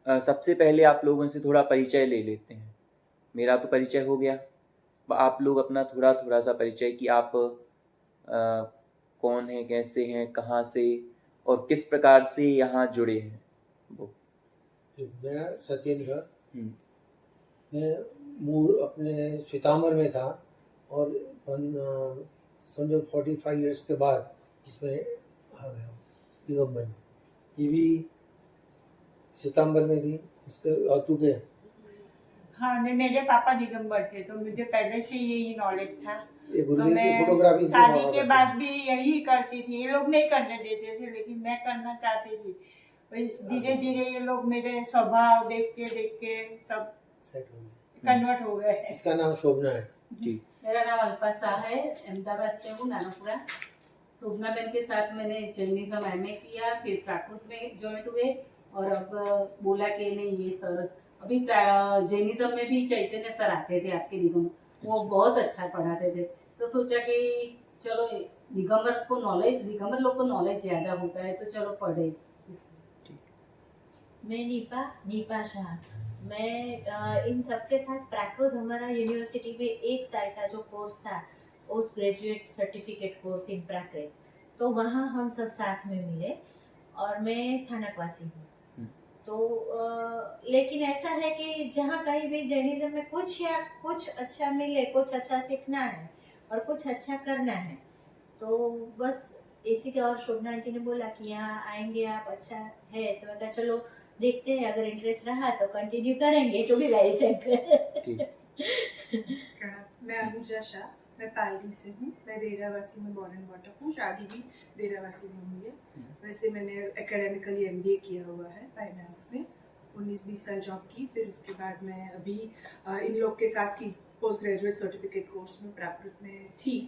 सबसे पहले आप लोगों से थोड़ा परिचय ले लेते हैं। मेरा तो परिचय हो गया, आप लोग अपना थोड़ा सा परिचय कि आप कौन हैं, कैसे हैं, कहाँ से और किस प्रकार से यहाँ जुड़े हैं वो। मेरा सत्येंद्र, हम्म, मैं मूल अपने सीतामढ़ में था और समझो 45 इयर्स के बाद इसमें आ गया हूँ दिगंबर में। ये भी सितंबर में थी इसके आतू के। हाँ, मेरे पापा दिगंबर थे तो मुझे पहले से यही नॉलेज था। ये तो गुरुदेव की मैं फोटोग्राफी शादी के बाद भी यही करती थी। ये लोग नहीं करने देते थे लेकिन मैं करना चाहती थी। धीरे धीरे ये लोग मेरे स्वभाव देख के सब सेट हो गए, कन्वर्ट हो गए। इसका नाम शोभना है जी। मेरा नाम अल्पा शाह है, अहमदाबाद से हूँ, नानापुरा। शोभना बहन के साथ मैंने जैनिज्म एमए किया, फिर प्राकृत में ज्वाइन हुए और अब बोला कि नहीं ये सर अभी जैनिज्म में भी चैतन्य सर आते थे आपके निगम, वो बहुत अच्छा पढ़ाते थे। तो सोचा कि चलो दिगंबर लोग को नॉलेज ज्यादा होता है तो चलो पढ़े। मैं नीपा शाह। मैं इन सबके साथ प्राकृत हमारा यूनिवर्सिटी में 1 साल का जो कोर्स था, post graduate certificate course in Prakrit, तो वहाँ हम सब साथ में मिले और मैं स्थानकवासी हूँ। तो लेकिन ऐसा है कि जहाँ कहीं भी जैनिज्म में कुछ अच्छा मिले, कुछ अच्छा सीखना है और कुछ अच्छा करना है, तो बस इसी के। और शोभना आंटी ने बोला कि यहाँ आएंगे आप, अच्छा है, तो मैं कहा चलो देखते हैं, अगर इंटरेस्ट रहा तो कंटिन्यू करेंगे। To be very frank. मैं अनुजा शाह, मैं पालड़ी से हूँ। मैं देरावासी में बॉर्न एंड बॉटअप हूँ, शादी भी देरावासी में हुई है। वैसे मैंने एकेडमिकली एमबीए किया हुआ है फाइनेंस में, 19-20 साल जॉब की। फिर उसके बाद मैं अभी इन लोग के साथ थी पोस्ट ग्रेजुएट सर्टिफिकेट कोर्स में प्राकृत में थी।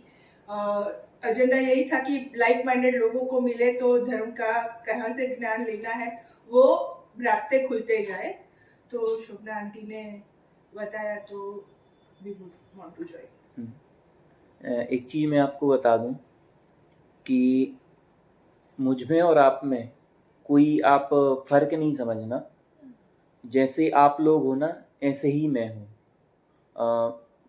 एजेंडा यही था कि लाइक माइंडेड लोगों को मिले तो धर्म का कहाँ से ज्ञान लेना है वो रास्ते खुलते जाए। तो शोभना आंटी ने बताया तो we would want to join. एक चीज़ मैं आपको बता दूं कि मुझ में और आप में कोई आप फ़र्क नहीं समझना। जैसे आप लोग हो ना, ऐसे ही मैं हूँ।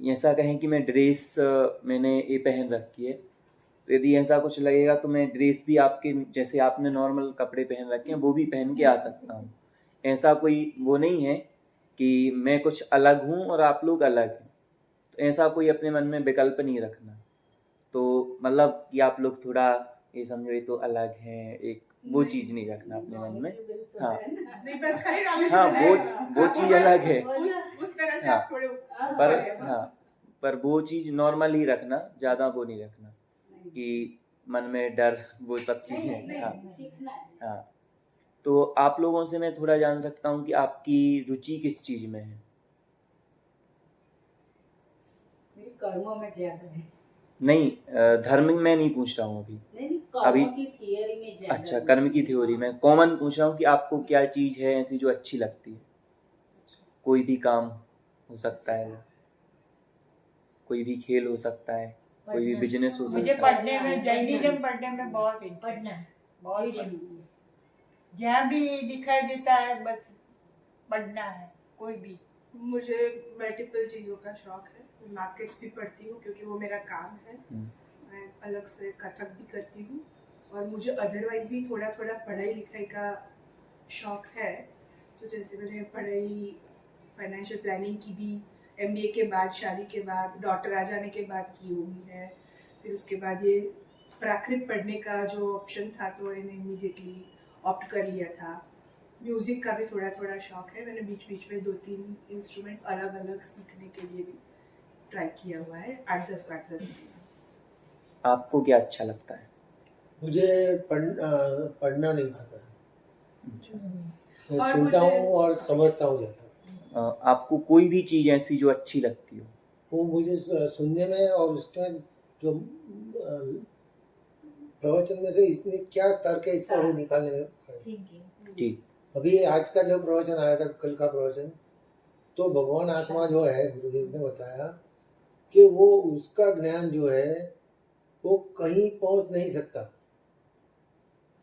ऐसा कहें कि मैं ड्रेस मैंने ये पहन रखी है, तो यदि ऐसा कुछ लगेगा तो मैं ड्रेस भी आपके जैसे आपने नॉर्मल कपड़े पहन रखे हैं वो भी पहन के आ सकता हूँ। ऐसा कोई वो नहीं है कि मैं कुछ अलग हूँ और आप लोग अलग हैं। तो ऐसा कोई अपने मन में विकल्प नहीं रखना। तो मतलब कि आप लोग थोड़ा ये समझो ये तो अलग हैं, एक वो चीज़ नहीं रखना अपने मन में। हाँ नहीं, बस खाली नॉलेज हाँ, है। वो चीज़ अलग है। उस तरह से हाँ, आप थोड़े पर वो चीज़ नॉर्मल ही रखना, ज़्यादा वो नहीं रखना कि मन में डर, वो सब चीज़ें। हाँ, तो आप लोगों से मैं थोड़ा जान सकता हूँ कि आपकी रुचि किस चीज़ में है? मेरी कर्मों में ज्यादा है। नहीं, धर्म में नहीं पूछ रहा हूँ नहीं, अभी। कर्मों की थियरी में ज्यादा। अच्छा, कर्म की थ्योरी में कॉमन पूछ रहा हूँ कि आपको क्या चीज़ है ऐसी जो अच्छी लगती है? कोई भी काम हो सकता है, कोई भी खेल हो सकता है, कोई भी बिजनेस हो सकता मुझे है। पढ़ने में, जैनिज्म पढ़ने में बहुत जहाँ भी दिखाई देता है बस पढ़ना है। कोई भी मुझे मल्टीपल चीज़ों का शौक है। मैं मार्केट्स भी पढ़ती हूँ क्योंकि वो मेरा काम है। मैं अलग से कथक भी करती हूँ और मुझे अदरवाइज भी थोड़ा थोड़ा पढ़ाई लिखाई का शौक है। तो जैसे मैंने पढ़ाई फाइनेंशियल प्लानिंग की भी एमबीए के बाद, शादी के बाद, डॉटर आ जाने के बाद की हुई है। फिर उसके बाद ये प्राकृत पढ़ने का जो ऑप्शन था तो मैंने इमीडिएटली ऑप्ट कर लिया था। म्यूज़िक का भी थोड़ा थोड़ा शौक है। मैंने बीच बीच में 2-3 इंस्ट्रूमेंट्स अलग अलग सीखने के लिए भी ट्राई किया हुआ है। 8-10 आपको क्या अच्छा लगता है? मुझे पढ़ना नहीं आता है। मैं और सुनता मुझे- हूँ और समझता हूँ ज़्यादा। आपको कोई भी चीज़ ऐसी जो अच्छी लगती हो? वो मुझे सुनने में और उसका जो प्रवचन में से इसमें क्या तर्क है इसका वो निकालने में। ठीक। अभी आज का जो प्रवचन आया था, कल का प्रवचन, तो भगवान आत्मा जो है, गुरुदेव ने बताया कि वो उसका ज्ञान जो है वो कहीं पहुंच नहीं सकता,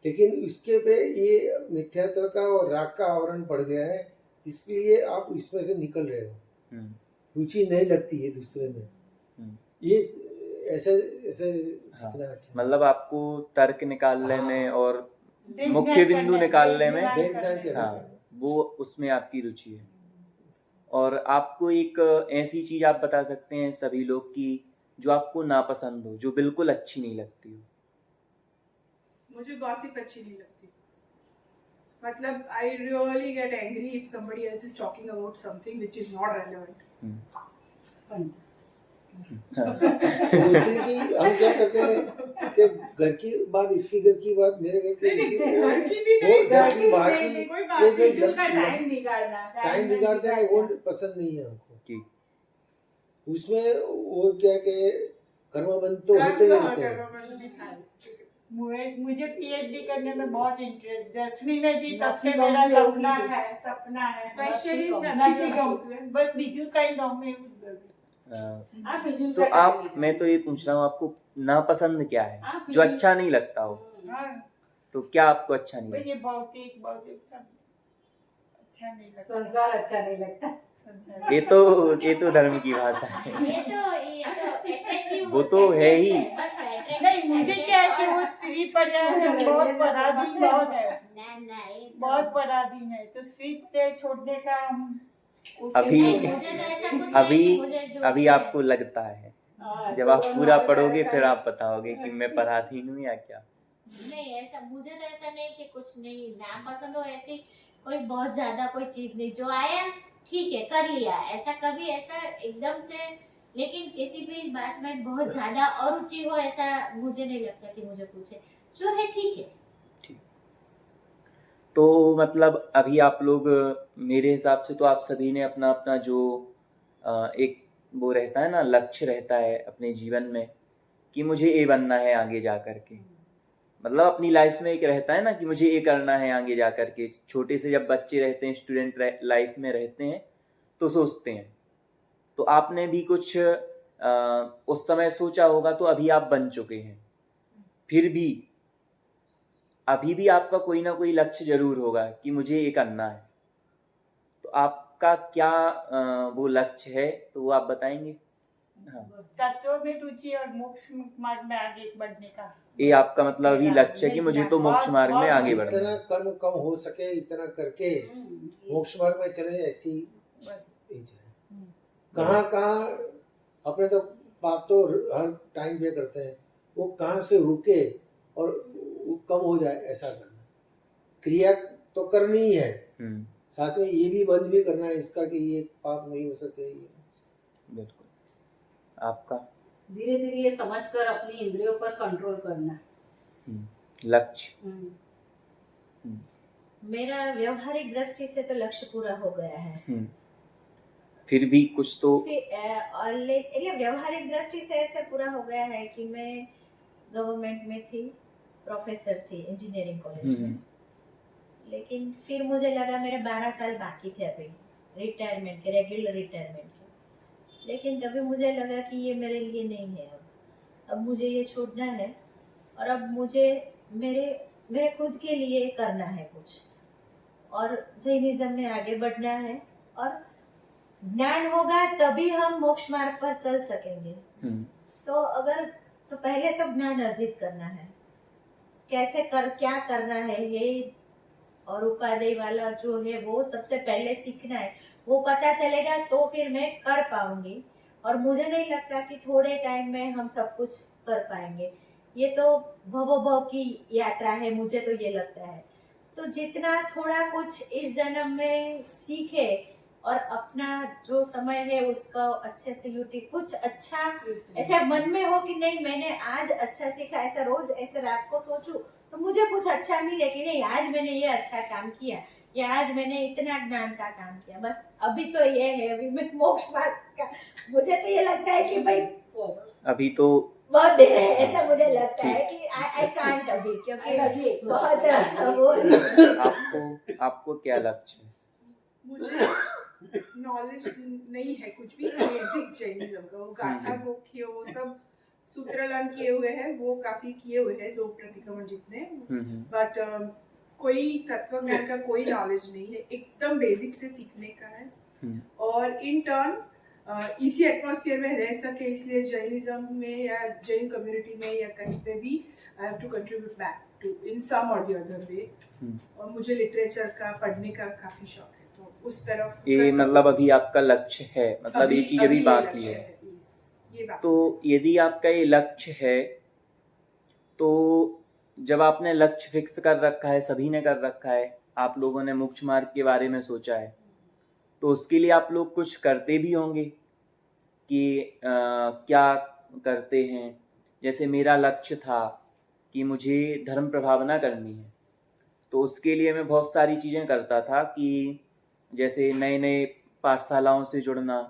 लेकिन इसके पे ये मिथ्यात्व का और राग का आवरण पड़ गया है इसलिए आप इसमें से निकल रहे हो, हम्म, रुचि नहीं लगती है दूसरे में। हम्म। ये ऐसे ऐसे सीखना अच्छा है। मतलब आपको तर्क निकालने में हाँ। और देखना मुख्य बिंदु करना, निकालने में, देखना देखना करना। कैसे हाँ, करना। वो उसमें आपकी रुचि है। और आपको एक ऐसी चीज आप बता सकते हैं सभी लोग की जो आपको नापसंद हो, जो बिल्कुल अच्छी नहीं लगती हो? मुझे गॉसिप अच्छी नहीं लगती। मतलब I really get angry if somebody else is talking about something which is not relevant. पंच दूसरी की हम क्या करते हैं कि घर की बात, इसकी घर की बात, मेरे घर की, घर की भी वो नहीं, घर की बाहर नहीं, की, नहीं, कोई ये बात जो नहीं, जिनका टाइम बिगाड़ना। टाइम बिगाड़ते हैं वो पसंद नहीं है हमको। कि उसमें वो क्या कि कर्मबंध तो होते ही रहते हैं। मुझे पीएचडी करने में बहुत इंटरेस्ट, 10वीं में थी तब से नक्की मेरा गम सपना होगी है, कुछ। सपना है। Question is नक्की गम, बस बीजू का ही गम में हाँ, फिजूल तो का टाइम आप, बिगाड़ना। मैं तो ये पूछ रहा हूँ आपको नापसंद क्या है हाँ, जो फिजूल- अच्छा नहीं लगता हो? हाँ, तो क्या आपको अच्छा नहीं भाई लगता? ये भौतिक भौतिक सब अच्छा नहीं लगता। संसार अच्छा नहीं लगता। संसार- ये तो धर्म की भाषा है। ये तो attractive वो तो है ही। sentence बस attractive नहीं, मुझे क्या है कि वो sentence स्त्री पर्याय है, बहुत पराधीन बहुत है, ना ये तो- बहुत पराधीन है, तो स्त्री पर्याय छोड़ने का हम अभी- नहीं, मुझे तो ऐसा कुछ नहीं अभी कि मुझे जो अभी है- आपको लगता है, हाँ, जब तो आप दोनों पूरा अपने पढ़ोगे तरह फिर का आप बताओगे कि मैं पराधीन हूँ या क्या। नहीं, ऐसा मुझे तो ऐसा नहीं कि कुछ नहीं नापसंद हो, ऐसी कोई बहुत ज्यादा कोई चीज नहीं, जो आया ठीक है कर लिया, ऐसा कभी ऐसा एकदम से, लेकिन किसी भी बात में बहुत ज्यादा अरुचि हो ऐसा मुझे नहीं लगता कि मुझे कुछ है, जो है ठीक है। तो मतलब अभी आप लोग, मेरे हिसाब से तो आप सभी ने अपना अपना जो एक वो रहता है ना, लक्ष्य रहता है अपने जीवन में कि मुझे ये बनना है आगे जा कर के, मतलब अपनी लाइफ में एक रहता है ना कि मुझे ये करना है आगे जा कर के। छोटे से जब बच्चे रहते हैं, स्टूडेंट लाइफ में रहते हैं तो सोचते हैं। तो आपने भी कुछ उस समय सोचा होगा, तो अभी आप बन चुके हैं, फिर भी अभी भी आपका कोई ना कोई लक्ष्य जरूर होगा कि मुझे ये करना है। तो आपका क्या वो लक्ष्य है, तो वो आप बताएंगे? हाँ, तत्वों में रुचि और मोक्ष मार्ग में आगे बढ़ने का, ये आपका मतलब अभी लक्ष्य है कि मुझे तो मोक्ष मार्ग में आगे बढ़ना जितना है। कर्म कम हो सके इतना करके मोक्ष मार्ग में चले, ऐसी इच्छा है। कहाँ कहाँ अपने तो पाप तो हर टाइम पे करते हैं, वो कहाँ से रुके और वो कम हो जाए, ऐसा करना। क्रिया तो करनी ही है, साथ में ये भी बंद भी करना है इसका कि ये पाप नहीं हो सके। बिल्कुल। आपका धीरे धीरे ये समझकर अपनी इंद्रियों पर कंट्रोल करना लक्ष्य? मेरा व्यवहारिक दृष्टि से तो लक्ष्य पूरा हो गया है। फिर भी कुछ तो व्यवहारिक दृष्टि से ऐसे पूरा हो गया है कि मैं गवर्नमेंट में थी, प्रोफेसर थी इंजीनियरिंग कॉलेज में, लेकिन फिर मुझे लगा मेरे 12 साल बाकी थे अभी रिटायरमेंट के, रेगुलर रिटायरमेंट के, लेकिन तभी मुझे लगा कि ये मेरे लिए नहीं है, अब मुझे ये छोड़ना है और अब मुझे मेरे खुद के लिए करना है कुछ, और जैनिज्म में आगे बढ़ना है, और ज्ञान होगा तभी हम मोक्ष मार्ग पर चल सकेंगे। तो पहले तो ज्ञान अर्जित करना है, कैसे क्या करना है ये, और उपादेय वाला जो है वो सबसे पहले सीखना है, वो पता चलेगा तो फिर मैं कर पाऊंगी। और मुझे नहीं लगता कि थोड़े टाइम में हम सब कुछ कर पाएंगे, ये तो भव की यात्रा है, मुझे तो ये लगता है। तो जितना थोड़ा कुछ इस जन्म में सीखे और अपना जो समय है उसका अच्छे से कुछ अच्छा ऐसा मन में हो कि नहीं मैंने आज अच्छा सीखा, ऐसा रोज ऐसे रात को सोचूं तो मुझे कुछ अच्छा मिले कि नहीं आज मैंने ये अच्छा काम किया, या आज मैंने इतना ज्ञान का काम किया, बस अभी तो ये है, अभी मैं मोक्ष मार्ग का, मुझे तो ये लगता है कि भाई अभी तो बहुत देर है, ऐसा मुझे लगता है कि आई कांट अभी, क्योंकि बहुत आपको क्या लक्ष्य है? मुझे नॉलेज नहीं है कुछ भी बेसिक जैनिज्म का, वो गाथा गोख्य वो सब सूत्र लर्न किए हुए हैं, वो काफी किए हुए हैं 2 प्रतिक्रमण जितने, बट कोई तत्व ज्ञान का कोई नॉलेज नहीं है, एकदम बेसिक से सीखने का है। और इन टर्न इसी एटमॉस्फेयर में रह सके, इसलिए जैनिज्म में या जैन कम्युनिटी में या कहीं पे भी I have to contribute back to in some or the other way. और मुझे लिटरेचर का पढ़ने का काफी शौक है, तो उस तरफ ये मतलब अभी आपका लक्ष्य है, मतलब ये चीज अभी बाकी है। ये बात। तो यदि आपका ये लक्ष्य है, तो जब आपने लक्ष्य फिक्स कर रखा है, सभी ने कर रखा है, आप लोगों ने मोक्ष मार्ग के बारे में सोचा है, तो उसके लिए आप लोग कुछ करते भी होंगे कि क्या करते हैं। जैसे मेरा लक्ष्य था कि मुझे धर्म प्रभावना करनी है, तो उसके लिए मैं बहुत सारी चीज़ें करता था कि जैसे नए नए पाठशालाओं से जुड़ना,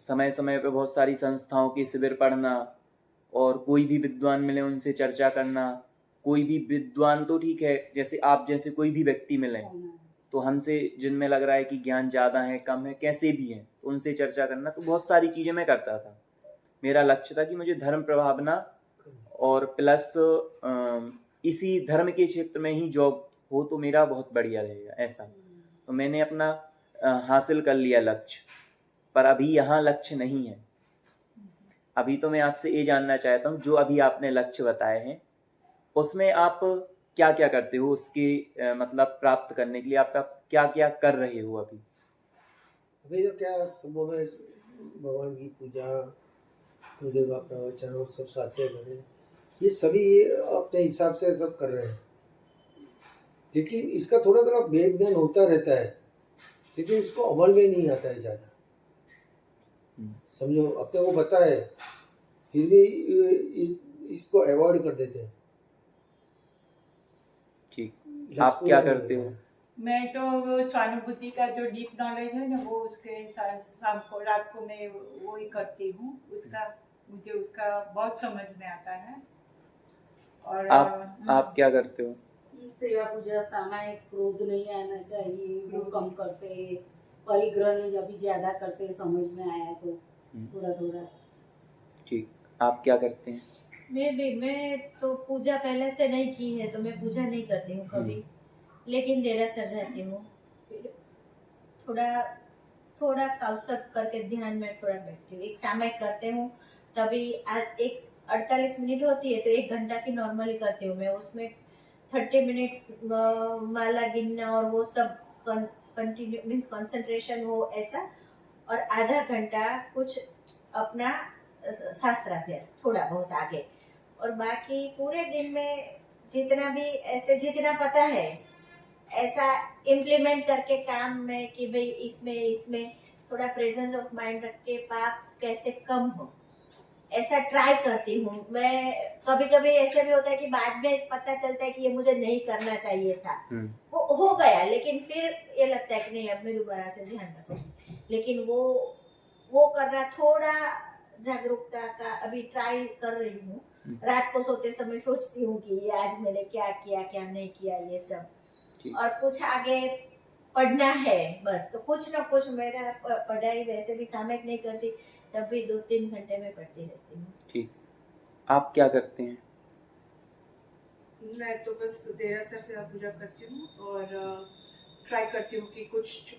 समय समय पे बहुत सारी संस्थाओं के शिविर पढ़ना, और कोई भी विद्वान मिले उनसे चर्चा करना। कोई भी विद्वान तो ठीक है, जैसे आप जैसे कोई भी व्यक्ति मिले तो हमसे जिनमें लग रहा है कि ज्ञान ज़्यादा है कम है कैसे भी हैं, तो उनसे चर्चा करना। तो बहुत सारी चीज़ें मैं करता था। मेरा लक्ष्य था कि मुझे धर्म प्रभावना और प्लस इसी धर्म के क्षेत्र में ही जॉब हो तो मेरा बहुत बढ़िया रहेगा, ऐसा। तो मैंने अपना हासिल कर लिया लक्ष्य, पर अभी यहाँ लक्ष्य नहीं है। अभी तो मैं आपसे ये जानना चाहता हूँ, जो अभी आपने लक्ष्य बताए हैं उसमें आप क्या क्या करते हो, उसके मतलब प्राप्त करने के लिए आपका क्या क्या कर रहे हो अभी? अभी तो क्या, सुबह में भगवान की पूजा, गुरुदेव का प्रवचन और सब साथी करें, ये सभी अपने हिसाब से सब कर रहे हैं। लेकिन इसका थोड़ा थोड़ा भेद ज्ञान होता रहता है, लेकिन इसको अमल में नहीं आता है ज़्यादा। समझो, अपने को पता है फिर भी इसको अवॉइड कर देते हैं। ठीक, आप क्या करते हो? मैं तो वो स्वानुभूति का जो डीप नॉलेज है ना, वो उसके शाम को रात को मैं वो ही करती हूँ। उसका मुझे उसका बहुत समझ में आता है। और आप क्या करते हो? सेवा पूजा, सामायिक क्रोध नहीं आना चाहिए, वो कम करते, परिग्रह नहीं अभी ज्यादा करते, समझ में आया तो थोड़ा थोड़ा। ठीक, आप क्या करते हैं? मैं तो पूजा पहले से नहीं की है, तो मैं पूजा नहीं करती हूँ कभी, लेकिन देरासर जाती हूँ। फिर थोड़ा कौशक करके ध्यान में थोड़ा बैठती हूँ। एक सामायिक करते हूँ, तभी एक 48 मिनट होती है तो 1 घंटा की नॉर्मली करती हूँ मैं। उसमें 30 मिनट्स माला गिनना और वो सब कंटिन्यू मीन्स कंसंट्रेशन हो ऐसा, और आधा घंटा कुछ अपना शास्त्राभ्यास थोड़ा बहुत आगे। और बाकी पूरे दिन में जितना भी ऐसे जितना पता है ऐसा इम्प्लीमेंट करके काम में कि भाई इसमें थोड़ा प्रेजेंस ऑफ माइंड रख के पाप कैसे कम हो, ऐसा ट्राई करती हूँ मैं। कभी कभी ऐसे भी होता है कि बाद में पता चलता है कि ये मुझे नहीं करना चाहिए था, वो हो गया, लेकिन फिर ये लगता है कि नहीं अब मैं दोबारा से ध्यान रखूंगी। लेकिन वो करना थोड़ा जागरूकता का अभी ट्राई कर रही हूँ। रात को सोते समय सोचती हूँ कि ये आज मैंने क्या किया क्या नहीं किया ये सब, और कुछ आगे पढ़ना है बस। तो कुछ ना कुछ, मेरा पढ़ाई वैसे भी सामयिक नहीं करती, तब भी 2-3 घंटे में पढ़ती रहती हूँ। ठीक, आप क्या करते हैं? मैं तो बस देरासर से पूजा करती हूँ और ट्राई करती हूँ कि कुछ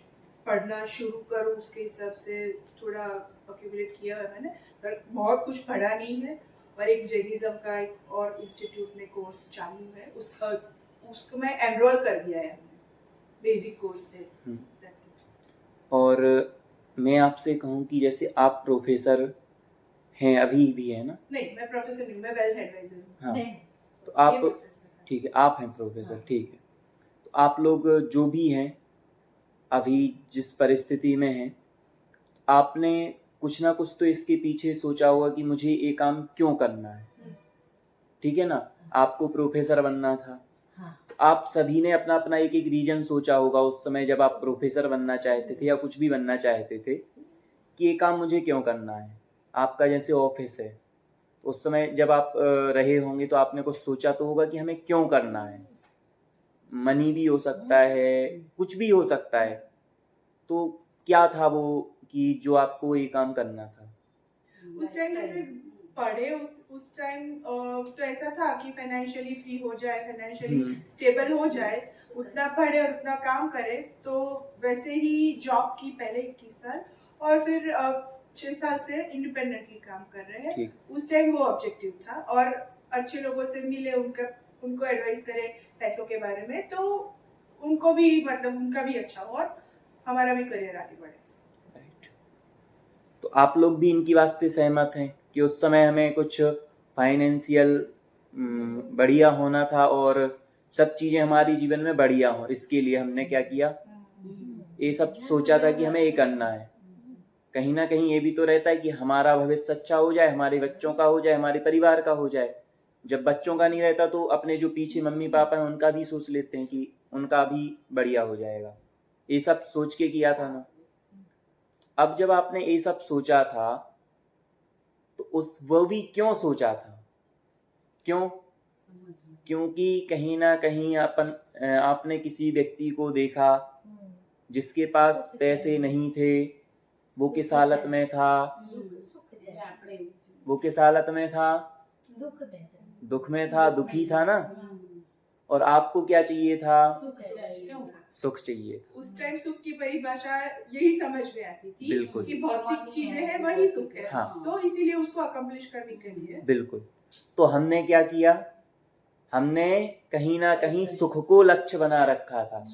पढ़ना शुरू करूँ। उसके हिसाब से थोड़ा अक्यूमुलेट किया है मैंने, पर बहुत कुछ पढ़ा नहीं है। और एक जैनिज्म का एक और इंस्टीट्यूट में कोर्स चालू है, उसको मैं एनरोल कर दिया है बेसिक कोर्स से। That's it. और मैं आपसे कहूँ कि जैसे आप प्रोफेसर हैं, अभी भी है ना? नहीं, मैं प्रोफेसर नहीं, मैं वेल्थ एडवाइजर हूँ। हाँ, तो आप ठीक है, आप हैं प्रोफेसर। हाँ। ठीक है, तो आप लोग जो भी हैं अभी जिस परिस्थिति में हैं, आपने कुछ ना कुछ तो इसके पीछे सोचा होगा कि मुझे ये काम क्यों करना है, ठीक है ना? आपको प्रोफेसर बनना था। तो आप सभी ने अपना अपना एक एक रीजन सोचा होगा उस समय जब आप प्रोफेसर बनना चाहते थे या कुछ भी बनना चाहते थे कि ये काम मुझे क्यों करना है। आपका जैसे ऑफिस है, तो उस समय जब आप रहे होंगे तो आपने कुछ सोचा तो होगा कि हमें क्यों करना है। मनी भी हो सकता है, कुछ भी हो सकता है। तो क्या था वो कि जो आपको ये काम करना था? उस टाइम ऐसे पढ़े उस टाइम तो ऐसा था कि फाइनेंशियली फ्री हो जाए, फाइनेंशियली हम्म। स्टेबल हो जाए, उतना पढ़े और उतना काम करे। तो वैसे ही जॉब की पहले 21 साल और फिर 6 साल से इंडिपेंडेंटली काम कर रहे हैं। ठीक। उस टाइम वो ऑब्जेक्टिव था और अच्छे लोगों से मिले, उनको एडवाइस करे पैसों के बारे में, तो उनको भी मतलब उनका भी अच्छा हो और हमारा भी करियर आगे बढ़े। राइट। तो आप लोग भी इनकी बात से सहमत हैं कि उस समय हमें कुछ फाइनेंशियल बढ़िया होना था और सब चीज़ें हमारी जीवन में बढ़िया हो, इसके लिए हमने क्या किया, ये सब सोचा था कि हमें ये करना है। कहीं ना कहीं ये भी तो रहता है कि हमारा भविष्य अच्छा हो जाए, हमारे बच्चों का हो जाए, हमारे परिवार का हो जाए। जब बच्चों का नहीं रहता तो अपने जो पीछे मम्मी पापा हैं उनका भी सोच लेते हैं कि उनका भी बढ़िया हो जाएगा। ये सब सोच के किया था ना। अब जब आपने ये सब सोचा था तो वो भी क्यों सोचा था, क्यों? क्योंकि कहीं ना कहीं आपने किसी व्यक्ति को देखा जिसके पास पैसे नहीं थे, वो किस हालत में था, वो किस हालत में था, दुख में था, दुखी था ना। और आपको क्या चाहिए था, सुख चाहिए था। उस टाइम सुख की परिभाषा यही समझ में आती थी, बिल्कुल। कि भौतिक चीजें हैं वही सुख है। हाँ। तो इसीलिए उसको अकम्प्लिश करने के लिए बिल्कुल। तो हमने क्या किया, हमने कहीं ना कहीं सुख को लक्ष्य बना रखा था।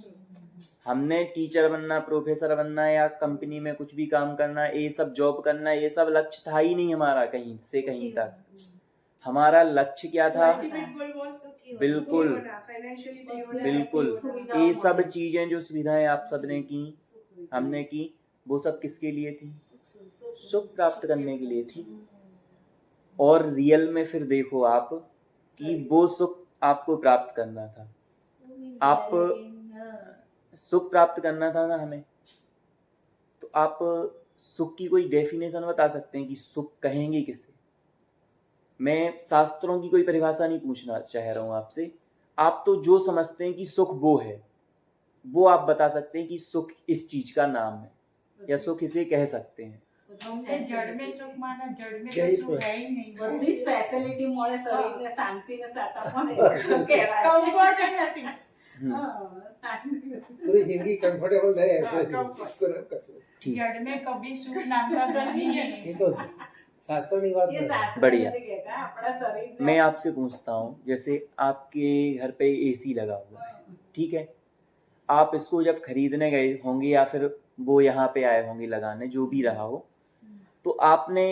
हमने टीचर बनना, प्रोफेसर बनना या कंपनी में कुछ भी काम करना, ये सब जॉब करना, ये सब लक्ष्य था ही नहीं हमारा कहीं से कहीं तक। हमारा लक्ष्य क्या था, बिल्कुल बिल्कुल, ये सब चीजें जो सुविधाएं आप सबने की, हमने की, वो सब किसके लिए थी, सुख प्राप्त करने के लिए थी। और रियल में फिर देखो आप कि वो सुख आपको प्राप्त करना था, आप सुख प्राप्त करना था ना हमें। तो आप सुख की कोई डेफिनेशन बता सकते हैं कि सुख कहेंगे किसे? मैं शास्त्रों की कोई परिभाषा नहीं पूछना चाह रहा हूं आपसे, आप तो जो समझते हैं कि सुख वो है, वो आप बता सकते हैं कि सुख इस चीज का नाम है या सुख इसे कह सकते हैं। हमने जड़ में सुख माना, जड़ में यही तो सुख है ही नहीं। बધી फॅसिलिटी मुळे शरीरને શાંતિને સાતા પણ સુખ કહેવાય. Comfort and happiness. હા, શાંતિ. पूरी जिंदगी कंफर्टेबल रहे ऐसे हाँ, ऐसे comfort। इसको ना कर सकते। ठीक। जड़ में कभी सुख नाम का धन ही ये नहीं। तो शास्त्र की बात એ नहीं है। શાસ્ત્ર बढ़िया। નથી કહેતા, આપણા શરીરને मैं आपसे पूछता हूँ, जैसे आपके घर पे एसी लगा हुआ है, ठीक है, आप इसको जब खरीदने गए होंगे या फिर वो यहाँ पे आए होंगे लगाने, जो भी रहा हो, तो आपने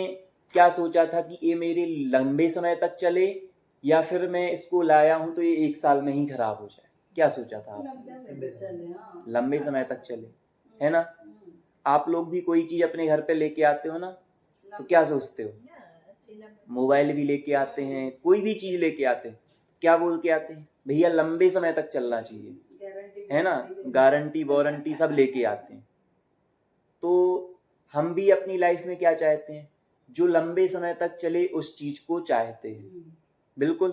क्या सोचा था कि ये मेरे लंबे समय तक चले या फिर मैं इसको लाया हूँ तो ये 1 साल में ही खराब हो जाए? क्या सोचा था आपने? लंबे समय तक चले, है ना। आप लोग भी कोई चीज अपने घर पे लेके आते हो ना, तो क्या सोचते हो? मोबाइल भी लेके आते हैं, कोई भी चीज लेके आते हैं, क्या बोल के आते हैं, भैया लंबे समय तक चलना चाहिए, है ना, गारंटी वारंटी सब लेके आते हैं। तो हम भी अपनी लाइफ में क्या चाहते हैं, जो लंबे समय तक चले उस चीज को चाहते हैं, बिल्कुल।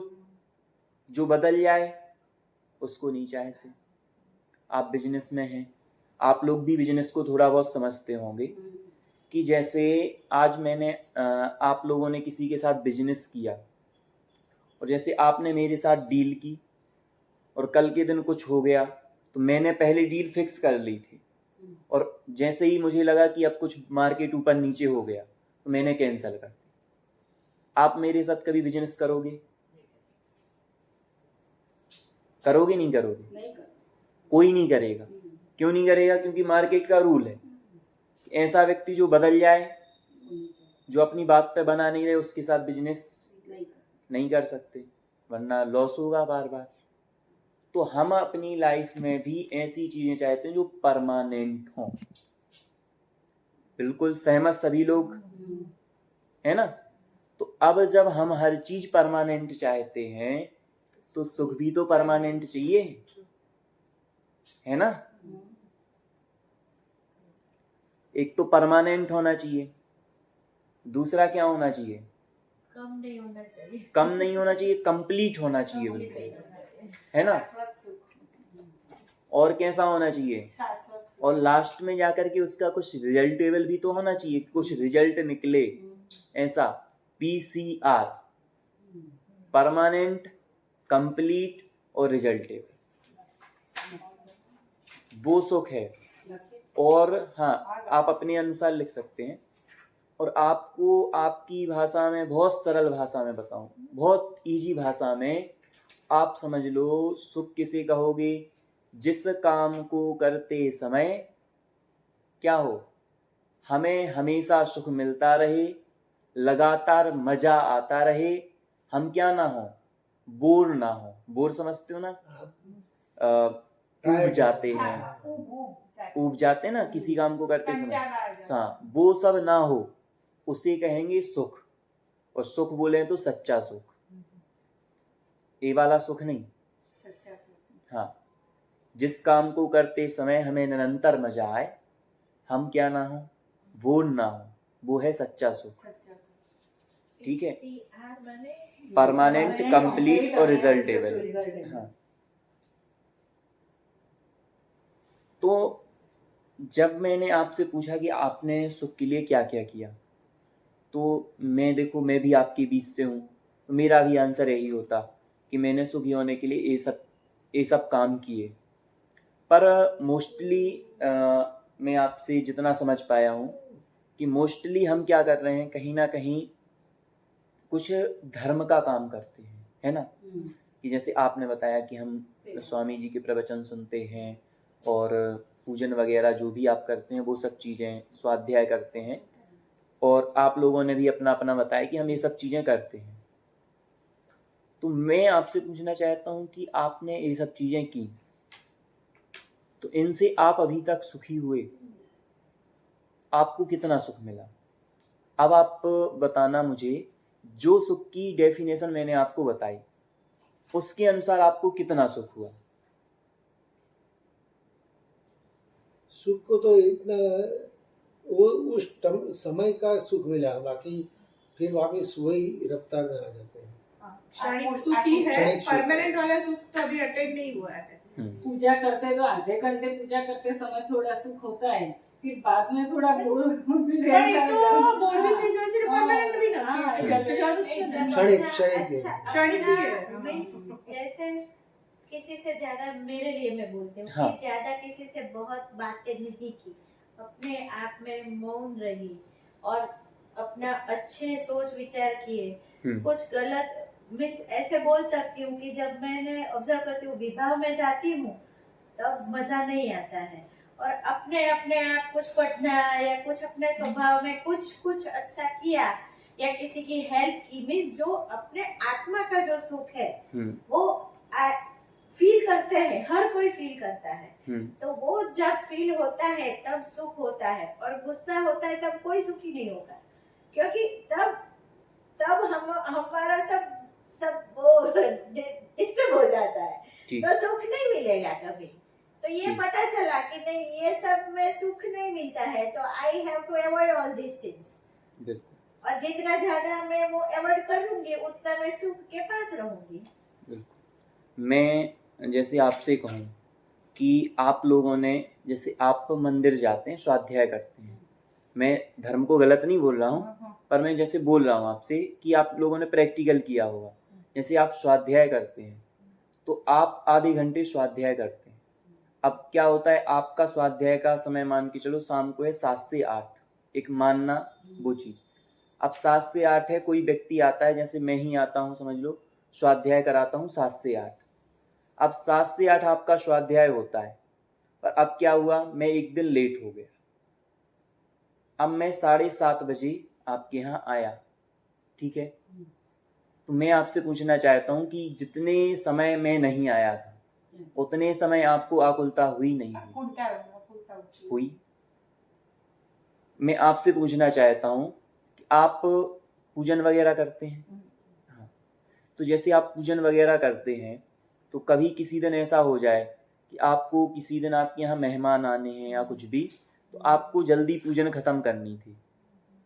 जो बदल जाए उसको नहीं चाहते। आप बिजनेस में हैं, आप लोग भी बिजनेस को थोड़ा बहुत समझते होंगे कि जैसे आज मैंने आप लोगों ने किसी के साथ बिजनेस किया और जैसे आपने मेरे साथ डील की और कल के दिन कुछ हो गया तो मैंने पहले डील फिक्स कर ली थी और जैसे ही मुझे लगा कि अब कुछ मार्केट ऊपर नीचे हो गया तो मैंने कैंसिल कर दी। आप मेरे साथ कभी बिजनेस करोगे? करोगे नहीं करोगे? नहीं कर. कोई नहीं करेगा। क्यों नहीं करेगा? क्योंकि मार्केट का रूल है, ऐसा व्यक्ति जो बदल जाए, जो अपनी बात पे बना नहीं रहे, उसके साथ बिजनेस नहीं कर सकते, वरना लॉस होगा बार बार। तो हम अपनी लाइफ में भी ऐसी चीजें चाहते हैं जो परमानेंट हों। बिल्कुल सहमत सभी लोग, है ना। तो अब जब हम हर चीज परमानेंट चाहते हैं तो सुख भी तो परमानेंट चाहिए, है ना। एक तो परमानेंट होना चाहिए, दूसरा क्या होना चाहिए? कम नहीं होना चाहिए, कम नहीं होना चाहिए, कंप्लीट होना चाहिए, बिल्कुल, है ना। और कैसा होना चाहिए? और लास्ट में जाकर के उसका कुछ रिजल्टेबल भी तो होना चाहिए, कुछ रिजल्ट निकले ऐसा। PCR, परमानेंट, कंप्लीट और रिजल्टेबल, वो सुख है। और हाँ, आप अपने अनुसार लिख सकते हैं। और आपको आपकी भाषा में, बहुत सरल भाषा में बताऊं, बहुत इजी भाषा में आप समझ लो, सुख किसे कहोगे? जिस काम को करते समय क्या हो, हमें हमेशा सुख मिलता रहे, लगातार मजा आता रहे, हम क्या ना हो, बोर ना हो। बोर समझते हो ना? ऊब जाते हैं, ऊब जाते हैं ना किसी काम को करते समय। हाँ, वो सब ना हो, उसे कहेंगे सुख। और सुख बोले तो सच्चा सुख, ये वाला सुख नहीं। हाँ, जिस काम को करते समय हमें निरंतर मजा आए, हम क्या ना हो, बोर ना हो, वो है सच्चा सुख। ठीक है, परमानेंट, कंप्लीट और रिजल्टेबल। हाँ, तो जब मैंने आपसे पूछा कि आपने सुख के लिए क्या क्या किया, तो मैं भी आपके बीच से हूँ, तो मेरा भी आंसर यही होता कि मैंने सुखी होने के लिए ये सब काम किए। पर मोस्टली मैं आपसे जितना समझ पाया हूँ कि मोस्टली हम क्या कर रहे हैं, कहीं ना कहीं कुछ धर्म का काम करते हैं, है ना? कि जैसे आपने बताया कि हम स्वामी जी के प्रवचन सुनते हैं और पूजन वगैरह जो भी आप करते हैं वो सब चीज़ें, स्वाध्याय करते हैं, और आप लोगों ने भी अपना अपना बताया कि हम ये सब चीज़ें करते हैं। तो मैं आपसे पूछना चाहता हूँ कि आपने ये सब चीज़ें की, तो इनसे आप अभी तक सुखी हुए? आपको कितना सुख मिला? अब आप बताना मुझे, जो सुख की डेफिनेशन मैंने आपको बताई उसके अनुसार आपको कितना सुख हुआ? सुख को तो इतना वो उस समय का सुख मिला, बाकी फिर वापस वही रफ्तार में आ जाते हैं। क्षणिक सुख ही है, क्षणिक सुख। परमानेंट वाला सुख तो अभी अटेंड नहीं हुआ है। पूजा करते तो आधे घंटे पूजा करते समय थोड़ा सुख होता है, फिर बाद में थोड़ा बोर क्षणिक ही है। जैसे किसी से ज्यादा, मेरे लिए मैं बोलती हूँ हाँ। कि ज्यादा किसी से बहुत बातें नहीं की, अपने आप में मौन रही और अपना अच्छे सोच विचार किए। कुछ गलत मीन्स ऐसे बोल सकती हूँ कि जब मैंने ऑब्जर्व करती हूँ, विवाह में जाती हूँ तब मजा नहीं आता है, और अपने आप कुछ पढ़ना या कुछ अपने स्वभाव में कुछ अच्छा किया या किसी की हेल्प की, मीन्स जो अपने आत्मा का जो सुख है वो फील करते हैं, हर कोई फील करता है। तो वो जब फील होता है तब सुख होता है, और गुस्सा होता है तब कोई सुखी नहीं होगा, क्योंकि तब हमारा सब वो डिस्टर्ब हो जाता है, तो सुख नहीं मिलेगा कभी। तो ये पता चला कि नहीं, ये सब में सुख नहीं मिलता है, तो I have to avoid all these things. और जितना ज्यादा मैं वो अवॉइड करूंगी उतना मैं सुख के पास रहूंगी। मैं जैसे आपसे कहूँ कि आप लोगों ने, जैसे आप मंदिर जाते हैं, स्वाध्याय करते हैं, मैं धर्म को गलत नहीं बोल रहा हूँ, पर मैं जैसे बोल रहा हूँ आपसे कि आप लोगों ने प्रैक्टिकल किया होगा। जैसे आप स्वाध्याय करते हैं तो आप आधे घंटे स्वाध्याय करते हैं। अब क्या होता है, आपका स्वाध्याय का समय मान के चलो शाम को है 7 से 8, एक मानना वो चीज। अब 7 से 8 है, कोई व्यक्ति आता है, जैसे मैं ही आता हूँ, समझ लो स्वाध्याय कराता हूँ 7 से 8। अब 7 से 8 आपका स्वाध्याय होता है, पर अब क्या हुआ, मैं एक दिन लेट हो गया। अब मैं 7:30 बजे आपके यहाँ आया, ठीक है? तो मैं आपसे पूछना चाहता हूँ कि जितने समय मैं नहीं आया था उतने समय आपको आकुलता हुई नहीं हुई? मैं आपसे पूछना चाहता हूँ कि आप पूजन वगैरह करते हैं? हाँ, तो जैसे आप पूजन वगैरह करते हैं तो कभी किसी दिन ऐसा हो जाए कि आपको किसी दिन आपके यहाँ मेहमान आने हैं या कुछ भी, तो आपको जल्दी पूजन खत्म करनी थी,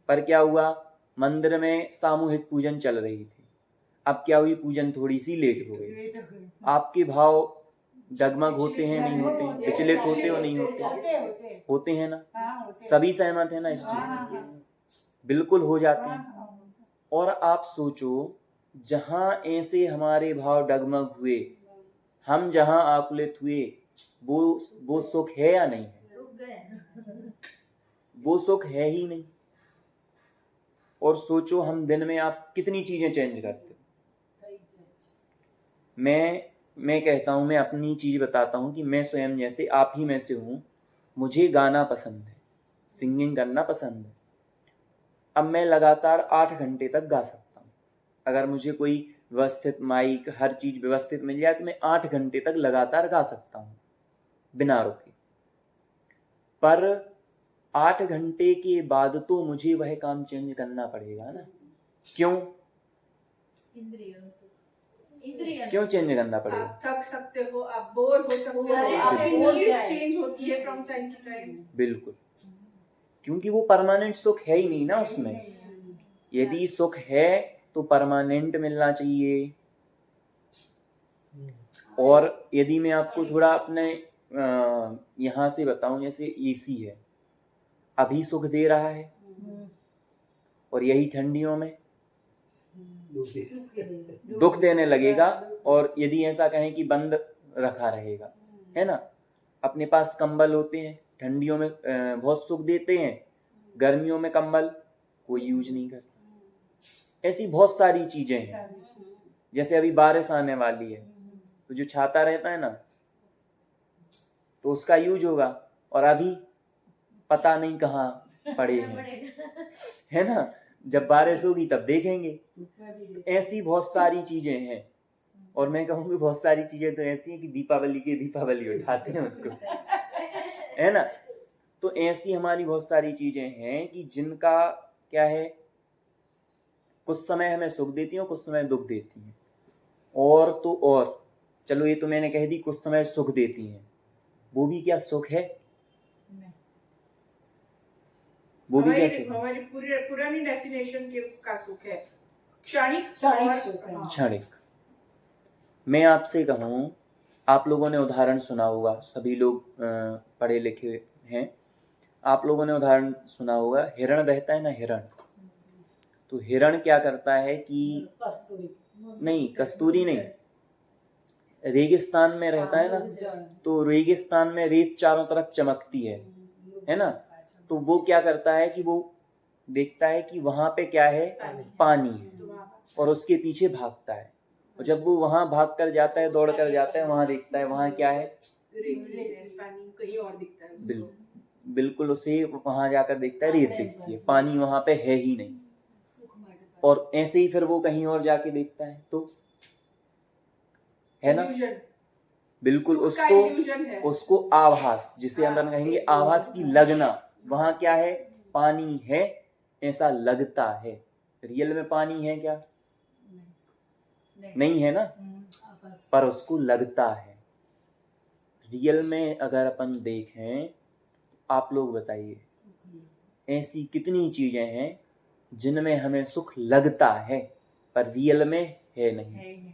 पर क्या हुआ, मंदिर में सामूहिक पूजन चल रही थी। अब क्या हुई, पूजन थोड़ी सी लेट हो गई। आपके भाव डगमग होते हैं, नहीं होते? विचलित होते हो नहीं होते? होते हैं ना? सभी सहमत है ना इस चीज से? बिल्कुल हो जाते हैं। और आप सोचो, जहाँ ऐसे हमारे भाव डगमग हुए, हम जहाँ आकुलित हुए, वो सुख है या नहीं है? सूख गए। वो सुख है ही नहीं। और सोचो हम दिन में आप कितनी चीजें चेंज करते हो। मैं कहता हूं, मैं अपनी चीज बताता हूं कि मैं स्वयं जैसे आप ही में से हूं। मुझे गाना पसंद है, सिंगिंग करना पसंद है। अब मैं लगातार 8 घंटे तक गा सकता हूं। अगर मुझे कोई व्यवस्थित माइक, हर चीज व्यवस्थित मिल जाए तो मैं 8 घंटे तक लगातार गा सकता हूं बिना रुके। पर 8 घंटे के बाद तो मुझे वह काम चेंज करना पड़ेगा ना। क्यों क्यों चेंज करना पड़ेगा? आप थक सकते हो, आप बोर हो सकते हो, अरे, आपकी बोर नीड्स जाए। चेंज होती है फ्रॉम टाइम टू टाइम। बिल्कुल, क्योंकि वो परमानेंट सुख है ही नहीं ना उसमें। यदि सुख है तो परमानेंट मिलना चाहिए। और यदि मैं आपको थोड़ा अपने यहाँ से बताऊं, जैसे एसी है, अभी सुख दे रहा है और यही ठंडियों में दुख देने लगेगा। और यदि ऐसा कहें कि बंद रखा रहेगा, है ना। अपने पास कंबल होते हैं, ठंडियों में बहुत सुख देते हैं, गर्मियों में कंबल कोई यूज नहीं करता। ऐसी बहुत सारी चीजें हैं। जैसे अभी बारिश आने वाली है तो जो छाता रहता है ना, तो उसका यूज होगा, और अभी पता नहीं कहाँ पड़े हैं, है ना। जब बारिश होगी तब देखेंगे। तो ऐसी बहुत सारी चीजें हैं। और मैं कहूँगी बहुत सारी चीजें तो ऐसी हैं कि दीपावली उठाते हैं उनको, है ना। तो ऐसी हमारी बहुत सारी चीजें हैं कि जिनका क्या है, कुछ समय हमें सुख देती हैं और कुछ समय दुख देती हैं। और तो और चलो, ये तो मैंने कह दी कुछ समय सुख देती हैं, वो भी क्या सुख है? वो भी क्या सुख है? हमारी पुरानी डेफिनेशन का सुख है क्षणिक सुख है। और क्षणिक। मैं आपसे कहूँ, आप लोगों ने उदाहरण सुना होगा, सभी लोग पढ़े लिखे हैं, आप लोगों ने उदाहरण सुना होगा, हिरण रहता है ना, हिरण। तो हिरण क्या करता है कि कस्तूरी नहीं, रेगिस्तान में रहता है ना, तो रेगिस्तान में रेत चारों तरफ चमकती है ना। तो वो क्या करता है कि वो देखता है कि वहां पे क्या है, पानी है, और उसके पीछे भागता है। और जब वो वहां भाग कर जाता है, दौड़ कर जाता है, वहां देखता है वहां क्या है, पानी कहीं और दिखता है उसको। बिल्कुल उसे वहां जाकर देखता है, रेत दिखती है, पानी वहां पे है ही नहीं। और ऐसे ही फिर वो कहीं और जाके देखता है, तो है ना, बिल्कुल उसको आभास, जिसे हम कहेंगे आभास की लगना, वहां क्या है, पानी है, ऐसा लगता है। रियल में पानी है क्या? नहीं है ना, पर उसको लगता है। रियल में अगर अपन देखें, आप लोग बताइए, ऐसी कितनी चीजें हैं जिनमें हमें सुख लगता है पर रियल में है नहीं।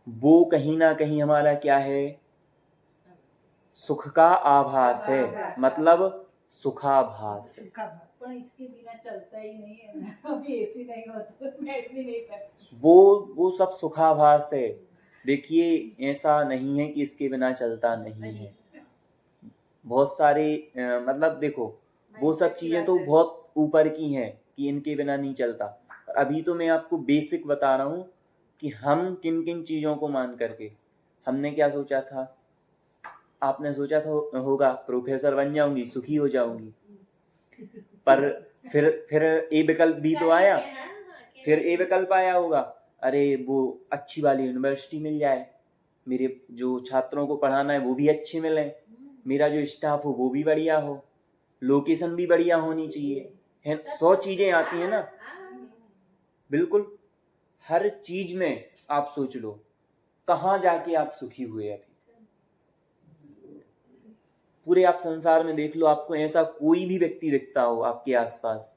वो कहीं ना कहीं हमारा क्या है, सुख का आभास है, मतलब सुखाभास है। पर इसके बिना चलता ही नहीं है ना। अभी एसी नहीं हो तो बैठ भी नहीं सकते। वो सब सुखाभास है। देखिए, ऐसा नहीं है कि इसके बिना चलता नहीं है। बहुत सारे मतलब देखो, वो सब चीजें तो बहुत ऊपर की हैं कि इनके बिना नहीं चलता। अभी तो मैं आपको बेसिक बता रहा हूँ कि हम किन किन चीजों को मान करके, हमने क्या सोचा था। आपने सोचा था होगा प्रोफेसर बन जाऊंगी, सुखी हो जाऊंगी, पर फिर ए विकल्प भी तो आया। फिर ए विकल्प आया होगा, अरे वो अच्छी वाली यूनिवर्सिटी मिल जाए, मेरे जो छात्रों को पढ़ाना है वो भी अच्छे मिले, मेरा जो स्टाफ हो वो भी बढ़िया हो, लोकेशन भी बढ़िया होनी चाहिए, है। 100 चीजें आती हैं ना। बिल्कुल, हर चीज में आप सोच लो, कहाँ जाके आप सुखी हुए। अभी पूरे आप संसार में देख लो, आपको ऐसा कोई भी व्यक्ति दिखता हो आपके आसपास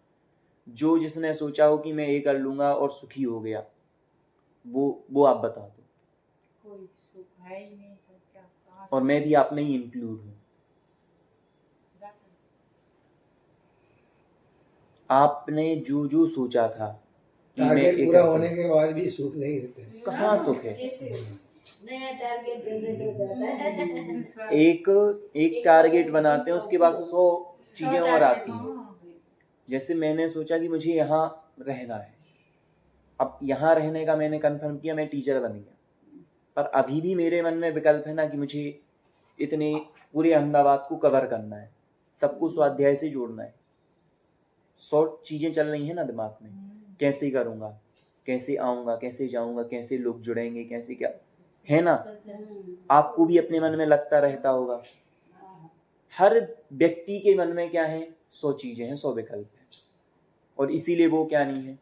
जो जिसने सोचा हो कि मैं ये कर लूंगा और सुखी हो गया, वो आप बता दो। कोई सुख है ही नहीं तो क्या कहाँ और मैं भी आप में ही इंक्लूड हूँ। आपने जो जो सोचा था कि मैं टारगेट एक पूरा होने के बाद भी सुख नहीं रहते। कहाँ सुख है? नया टारगेट जनरेट हो जाता है। दूसरा एक टारगेट बनाते हैं, उसके बाद 100 चीजें और आती हैं। हाँ, जैसे मैंने सोचा कि मुझे यहाँ रहना है, अब यहाँ रहने का मैंने कंफर्म किया, मैं टीचर बन गया, पर अभी भी मेरे मन में विकल्प है ना कि मुझे इतने पूरे अहमदाबाद को कवर करना है, सबको स्वाध्याय से जोड़ना है। 100 चीजें चल रही हैं ना दिमाग में, कैसे करूँगा, कैसे आऊँगा, कैसे जाऊँगा, कैसे लोग जुड़ेंगे, कैसे क्या है ना। आपको भी अपने मन में लगता रहता होगा। हर व्यक्ति के मन में क्या है, 100 चीजें हैं, 100 विकल्प हैं, और इसीलिए वो क्या नहीं है,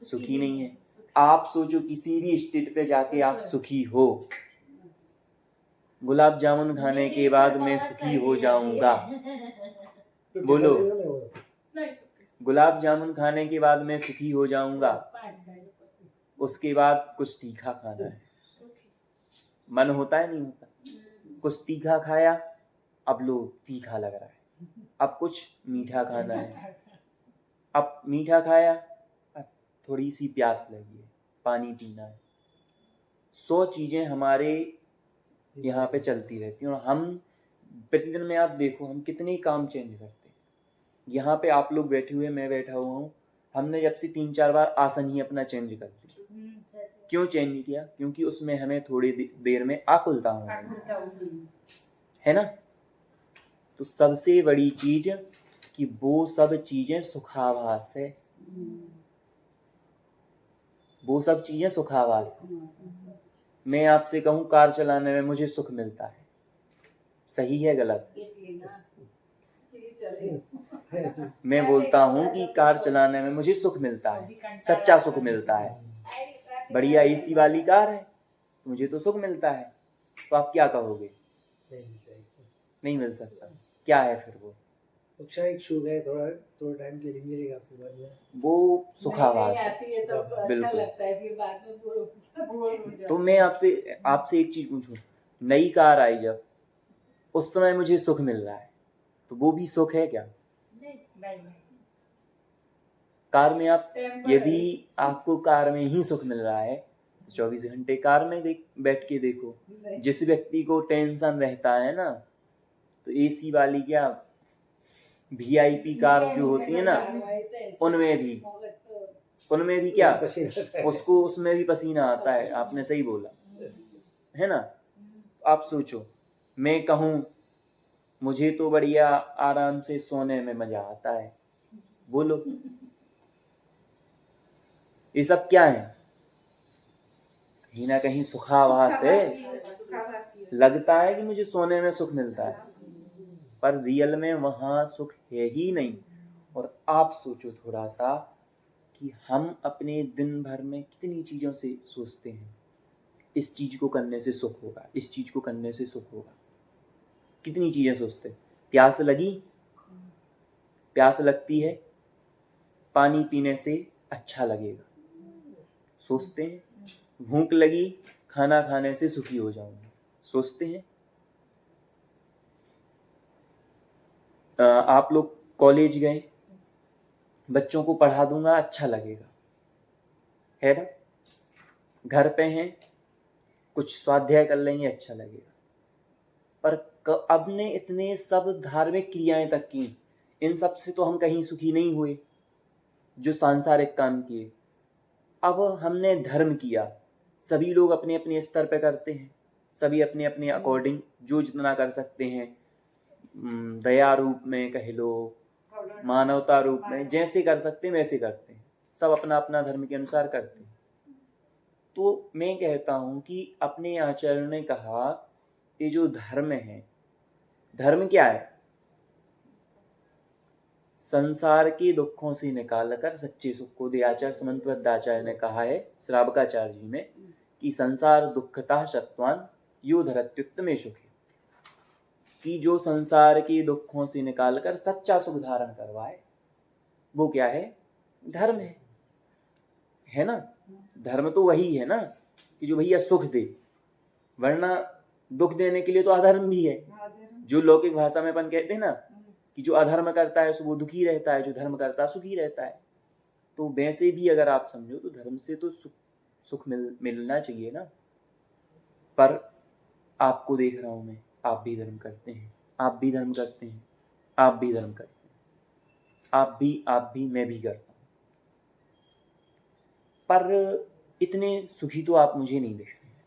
सुखी नहीं है। आप सोचो किसी भी स्टेट पे जाके आप सुखी हो, गुलाब जामुन खाने के बाद मैं सुखी हो जाऊंगा, बोलो, नहीं, गुलाब जामुन खाने के बाद मैं सुखी हो जाऊंगा, उसके बाद कुछ तीखा खाना है, मन होता है नहीं होता? कुछ तीखा खाया, अब लो तीखा लग रहा है, अब कुछ मीठा खाना है, अब मीठा खाया, अब थोड़ी सी प्यास लगी है, पानी पीना है। 100 चीजें हमारे यहाँ पे चलती रहती हैं, और हम प्रतिदिन में आप देखो हम कितने काम चेंज करते हैं। यहाँ पे आप लोग बैठे हुए, मैं बैठा हुआ हूँ, हमने जब से 3-4 बार आसन ही अपना चेंज कर दिया। क्यों चेंज नहीं किया? क्योंकि उसमें हमें थोड़ी देर में आकुलता होगी, है ना। तो सबसे बड़ी चीज कि वो सब चीजें सुखाभास है, वो सब चीजें सुखाभास है। मैं आपसे कहूँ कार चलाने में मुझे सुख मिलता है, सही है गलत? मैं बोलता हूँ कि कार चलाने में मुझे सुख मिलता है, सच्चा सुख मिलता है। बढ़िया एसी वाली कार है, मुझे तो सुख मिलता है, तो आप क्या कहोगे? नहीं मिल सकता। क्या है फिर वो? क्षणिक सुख है, थोड़ा टाइम के लिए मिलेगा, फिर बाद में वो सुखाभास है। आती है तो अच्छा बिल्कुल। लगता है, फिर बाद में बोर हो जाता है। तो मैं आपसे एक चीज पूछूं, नई कार आई जब, उस समय मुझे सुख मिल रहा है, तो वो भी सुख है क्या? नहीं, कार में आप, यदि आपको कार में ही सुख मिल रहा है तो 24 घंटे कार में बैठ के देखो। जिस व्यक्ति को टेंशन रहता है ना, तो एसी वाली क्या VIP कार जो होती है ना, उनमें भी क्या उसको, उसमें भी पसीना आता है। आपने सही बोला, है ना। आप सोचो, मैं कहूँ मुझे तो बढ़िया आराम से सोने में मजा आता है, बोलो ये सब क्या है? कहीं ना कहीं सुखाभास है। लगता है कि मुझे सोने में सुख मिलता है, पर रियल में वहां सुख है ही नहीं। और आप सोचो थोड़ा सा कि हम अपने दिन भर में कितनी चीजों से सोचते हैं, इस चीज को करने से सुख होगा, इस चीज को करने से सुख होगा, कितनी चीजें सोचते हैं। प्यास लगी, प्यास लगती है, पानी पीने से अच्छा लगेगा, सोचते हैं। भूख लगी, खाना खाने से सुखी हो जाऊंगा, सोचते हैं। आप लोग कॉलेज गए, बच्चों को पढ़ा दूंगा अच्छा लगेगा, है ना। घर पे हैं, कुछ स्वाध्याय कर लेंगे अच्छा लगेगा। पर अब ने इतने सब धार्मिक क्रियाएं तक की, इन सब से तो हम कहीं सुखी नहीं हुए, जो सांसारिक काम किए। अब हमने धर्म किया, सभी लोग अपने अपने स्तर पे करते हैं, सभी अपने अपने अकॉर्डिंग जो जितना कर सकते हैं, दया रूप में कह लो, मानवता रूप में, जैसे कर सकते हैं वैसे करते हैं, सब अपना अपना धर्म के अनुसार करते हैं। तो मैं कहता हूं कि अपने आचार्य ने कहा ये जो धर्म है, धर्म क्या है? संसार के दुखों से निकालकर सच्चे सुख को दे। आचार्य समंतवदाचार्य ने कहा है श्रावकाचार्य जी में कि संसार दुखता शत्वान यो धरत्युत्तमे सुखे, कि जो संसार के दुखों से निकालकर सच्चा सुख धारण करवाए, वो क्या है? धर्म है ना। धर्म तो वही है ना कि जो भैया सुख दे, वरना दुख देने के लिए तो अधर्म भी है। जो लौकिक भाषा में अपन कहते हैं ना कि जो अधर्म करता है सो वो दुखी रहता है, जो धर्म करता है सुखी रहता है। तो वैसे भी अगर आप समझो तो धर्म से तो सुख मिलना चाहिए ना। पर आपको देख रहा हूं मैं, आप भी धर्म करते हैं, आप भी धर्म करते हैं, आप भी धर्म करते हैं, आप भी मैं भी करता हूं, पर इतने सुखी तो आप मुझे नहीं दिख रहे हैं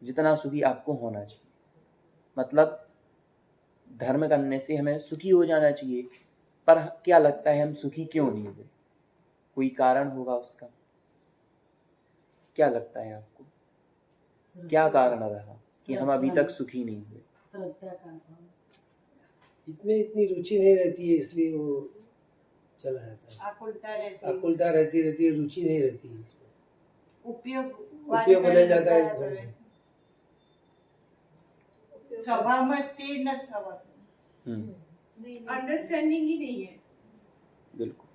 जितना सुखी आपको होना चाहिए। मतलब धर्म करने से हमें सुखी हो जाना चाहिए, पर क्या लगता है हम सुखी क्यों नहीं हुए? कोई कारण होगा उसका? क्या लगता है आपको, क्या कारण रहा कि हम अभी तक सुखी नहीं हुए? श्रद्धा का अभाव। इसमें इतनी रुचि नहीं रहती है, इसलिए वो चला जाता है। आकुलता रहती है, रुचि नहीं रहती है इसमें। उपयोग बदल जाता है थोड़ा। स्वभाव में स्थिर न थवा। अंडरस्टैंडिंग ही नहीं है। बिल्कुल।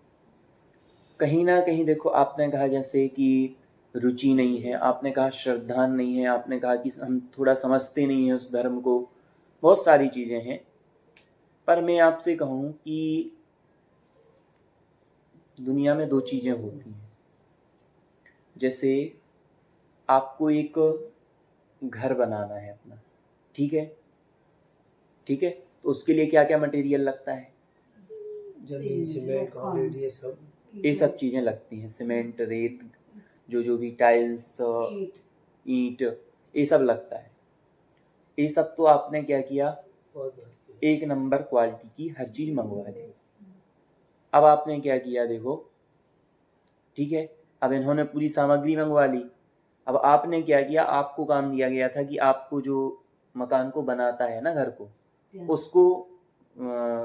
कहीं ना कहीं देखो, आपने कहा जैसे कि रुचि नहीं है, आपने कहा श्रद्धा नहीं है, आपने कहा कि हम थोड़ा समझते नहीं हैं उस धर्म को, बहुत सारी चीज़ें हैं। पर मैं आपसे कहूँ कि दुनिया में दो चीज़ें होती हैं। जैसे आपको एक घर बनाना है अपना, ठीक है, ठीक है, तो उसके लिए क्या क्या मटेरियल लगता है? जमीन, सीमेंट, कंक्रीट, ये सब चीज़ें लगती हैं। सीमेंट, रेत, जो भी टाइल्स, ईंट, ये सब लगता है। ये सब तो आपने क्या किया, एक नंबर क्वालिटी की हर चीज़ मंगवा दी। अब आपने क्या किया देखो, ठीक है, अब इन्होंने पूरी सामग्री मंगवा ली। अब आपने क्या किया, आपको काम दिया गया था कि आपको जो मकान को बनाता है ना, घर को, उसको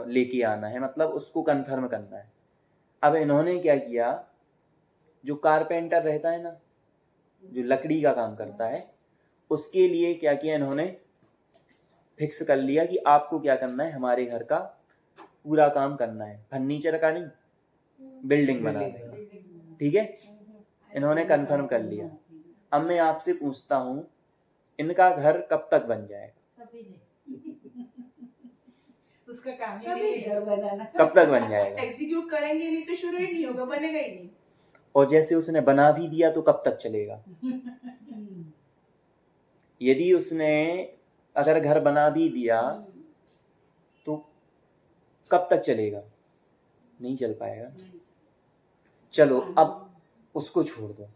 लेके आना है, मतलब उसको कंफर्म करना है। अब इन्होंने क्या किया, जो कारपेंटर रहता है ना, जो लकड़ी का काम करता है, उसके लिए क्या किया इन्होंने, फिक्स कर लिया कि आपको क्या करना है, हमारे घर का पूरा काम करना है, फर्नीचर का नहीं, बिल्डिंग बनाना है, ठीक है, इन्होंने कंफर्म कर लिया। अब मैं आपसे पूछता हूँ, इनका घर कब तक बन जाएगा? उसका काम ही नहीं है घर बनाना। कब तक बन जाएगा? एग्जीक्यूट करेंगे नहीं तो शुरू ही नहीं होगा, बनेगा ही नहीं। और जैसे उसने बना भी दिया तो कब तक चलेगा? यदि उसने अगर घर बना भी दिया तो कब तक चलेगा? नहीं चल पाएगा। चलो अब उसको छोड़ दो,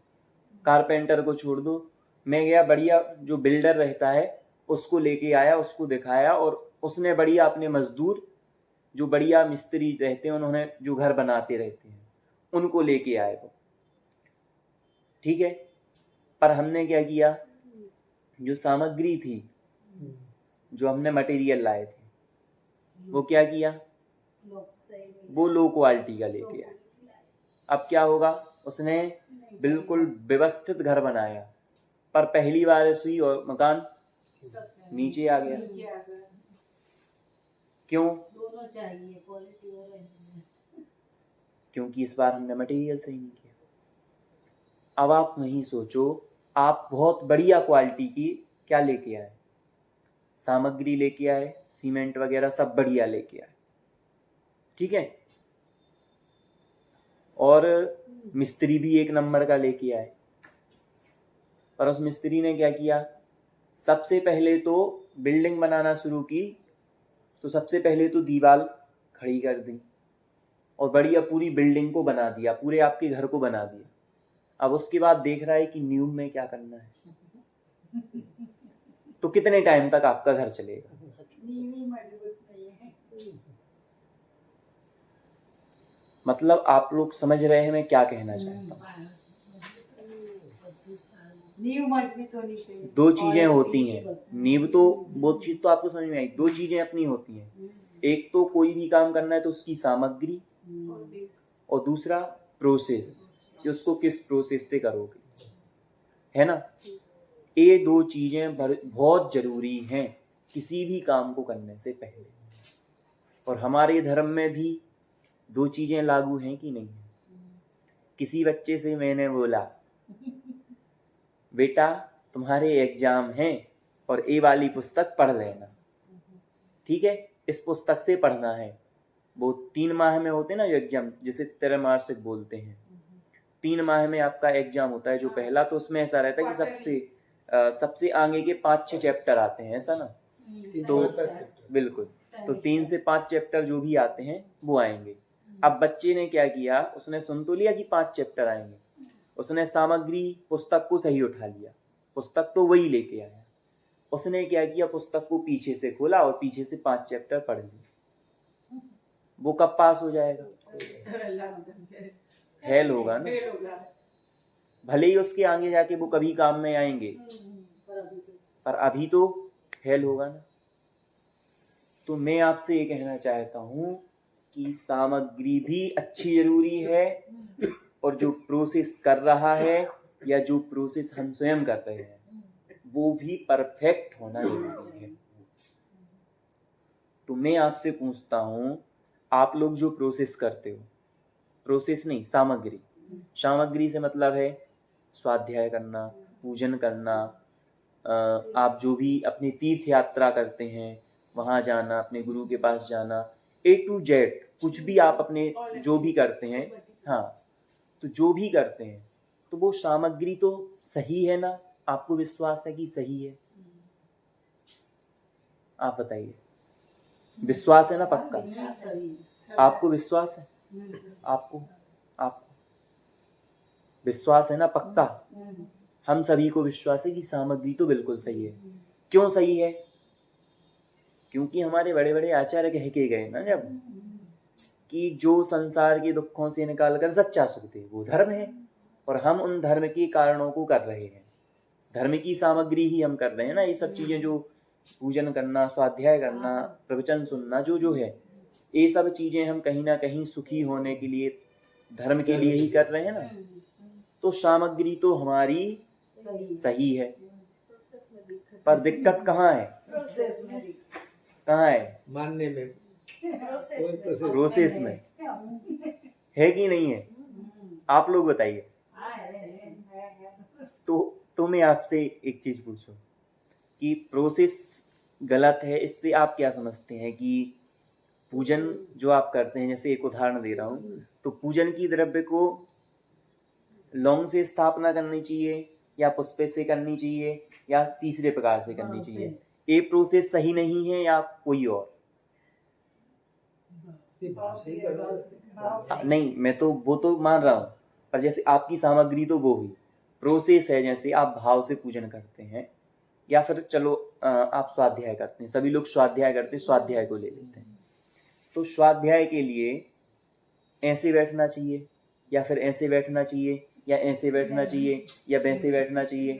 कारपेंटर को छोड़ दो, मैं गया बढ़िया जो बिल्डर रहता है उसको लेके आया, उसको दिखाया, और उसने बढ़िया अपने मजदूर जो बढ़िया मिस्त्री रहते हैं, उन्होंने जो घर बनाते रहते हैं उनको लेके आए वो, ठीक है। पर हमने क्या किया, जो सामग्री थी, जो हमने मटेरियल लाए थे, वो क्या किया, वो लो क्वालिटी का लेके आए। अब क्या होगा, उसने बिल्कुल व्यवस्थित घर बनाया, पर पहली बारिश हुई और मकान नीचे आ गया। क्यों? दोनों चाहिए, क्वालिटी और क्योंकि इस बार हमने मटेरियल सही नहीं किया। अब आप वहीं सोचो, आप बहुत बढ़िया क्वालिटी की क्या लेके आए, सामग्री लेके आए, सीमेंट वगैरह सब बढ़िया लेके आए, ठीक है, और मिस्त्री भी एक नंबर का लेके आए। पर उस मिस्त्री ने क्या किया, सबसे पहले तो बिल्डिंग बनाना शुरू की, तो सबसे पहले तो दीवार खड़ी कर दी और बढ़िया पूरी बिल्डिंग को बना दिया, पूरे आपके घर को बना दिया। अब उसके बाद देख रहा है कि नींव में क्या करना है, तो कितने टाइम तक आपका घर चलेगा? मतलब आप लोग समझ रहे हैं मैं क्या कहना चाहता हूँ? नींव मजबूत होनी चाहिए। दो चीजें होती हैं, नींव तो वो चीज तो आपको समझ में आई, दो चीजें अपनी होती हैं, एक तो कोई भी काम करना है तो उसकी सामग्री, और दूसरा प्रोसेस, कि उसको किस प्रोसेस से करोगे, है ना। ये दो चीजें बहुत जरूरी हैं किसी भी काम को करने से पहले। और हमारे धर्म में भी दो चीजें लागू हैं कि नहीं है। किसी बच्चे से मैंने बोला, बेटा तुम्हारे एग्जाम हैं और ये वाली पुस्तक पढ़ लेना, ठीक है, इस पुस्तक से पढ़ना है। वो 3 माह में होते ना जो एग्जाम, जिसे त्रैमासिक बोलते हैं। 3 माह में आपका एग्जाम होता है जो पहला, तो उसमें ऐसा रहता है कि सबसे आगे के 5-6 चैप्टर आते हैं, ऐसा ना। तो बिल्कुल, तो 3 से 5 चैप्टर जो भी आते हैं वो आएंगे। अब बच्चे ने क्या किया, उसने सुन तो लिया कि 5 चैप्टर आएंगे, उसने सामग्री पुस्तक को सही उठा लिया, पुस्तक तो वही लेके आया। उसने क्या किया, पुस्तक को पीछे से खोला और पीछे से 5 चैप्टर पढ़ लिए। वो कब पास हो जाएगा? फेल होगा ना। भले ही उसके आगे जाके वो कभी काम में आएंगे, पर अभी तो फेल होगा ना। तो मैं आपसे ये कहना चाहता हूँ कि सामग्री भी अच्छी जरूरी है, और जो प्रोसेस कर रहा है या जो प्रोसेस हम स्वयं कर रहे हैं वो भी परफेक्ट होना जरूरी है। तो मैं आपसे पूछता हूँ, आप लोग जो प्रोसेस करते हो, प्रोसेस नहीं, सामग्री, सामग्री से मतलब है स्वाध्याय करना, पूजन करना, आप जो भी अपनी तीर्थ यात्रा करते हैं वहाँ जाना, अपने गुरु के पास जाना, A to Z कुछ भी आप अपने जो भी करते हैं, हाँ, तो जो भी करते हैं तो वो सामग्री तो सही है ना? आपको विश्वास है कि सही है? आप बताइए, विश्वास है ना? पक्का आपको विश्वास है? आपको विश्वास है ना? पक्का हम सभी को विश्वास है कि सामग्री तो बिल्कुल सही है। क्यों सही है? क्योंकि हमारे बड़े बड़े आचार्य कह के गए ना जब, कि जो संसार के दुखों से निकाल कर सच्चा सुख दे वो धर्म है, और हम उन धर्म के कारणों को कर रहे हैं, धर्म की सामग्री ही हम कर रहे हैं ना। ये सब चीजें जो पूजन करना, स्वाध्याय करना, प्रवचन सुनना, जो है, ये सब चीजें हम कहीं ना कहीं सुखी होने के लिए, धर्म के लिए ही कर रहे हैं ना। तो सामग्री तो हमारी सही है, पर दिक्कत कहाँ है? कहाँ है? मानने में, प्रोसेस में है कि नहीं है? आप लोग बताइए। तो मैं आपसे एक चीज पूछूं कि प्रोसेस गलत है, इससे आप क्या समझते हैं? कि पूजन जो आप करते हैं, जैसे एक उदाहरण दे रहा हूँ, तो पूजन की द्रव्य को लौंग से स्थापना करनी चाहिए, या पुष्प से करनी चाहिए, या तीसरे प्रकार से करनी चाहिए? ये प्रोसेस सही नहीं है या कोई और? नहीं, मैं तो वो तो मान रहा हूँ, पर जैसे आपकी सामग्री तो वो हुई, प्रोसेस है, जैसे आप भाव से पूजन करते हैं, या फिर चलो आप स्वाध्याय करते हैं, सभी लोग स्वाध्याय करते हैं, स्वाध्याय को ले लेते हैं, तो स्वाध्याय के लिए ऐसे बैठना चाहिए, या फिर ऐसे बैठना चाहिए, या ऐसे बैठना चाहिए, या वैसे बैठना चाहिए,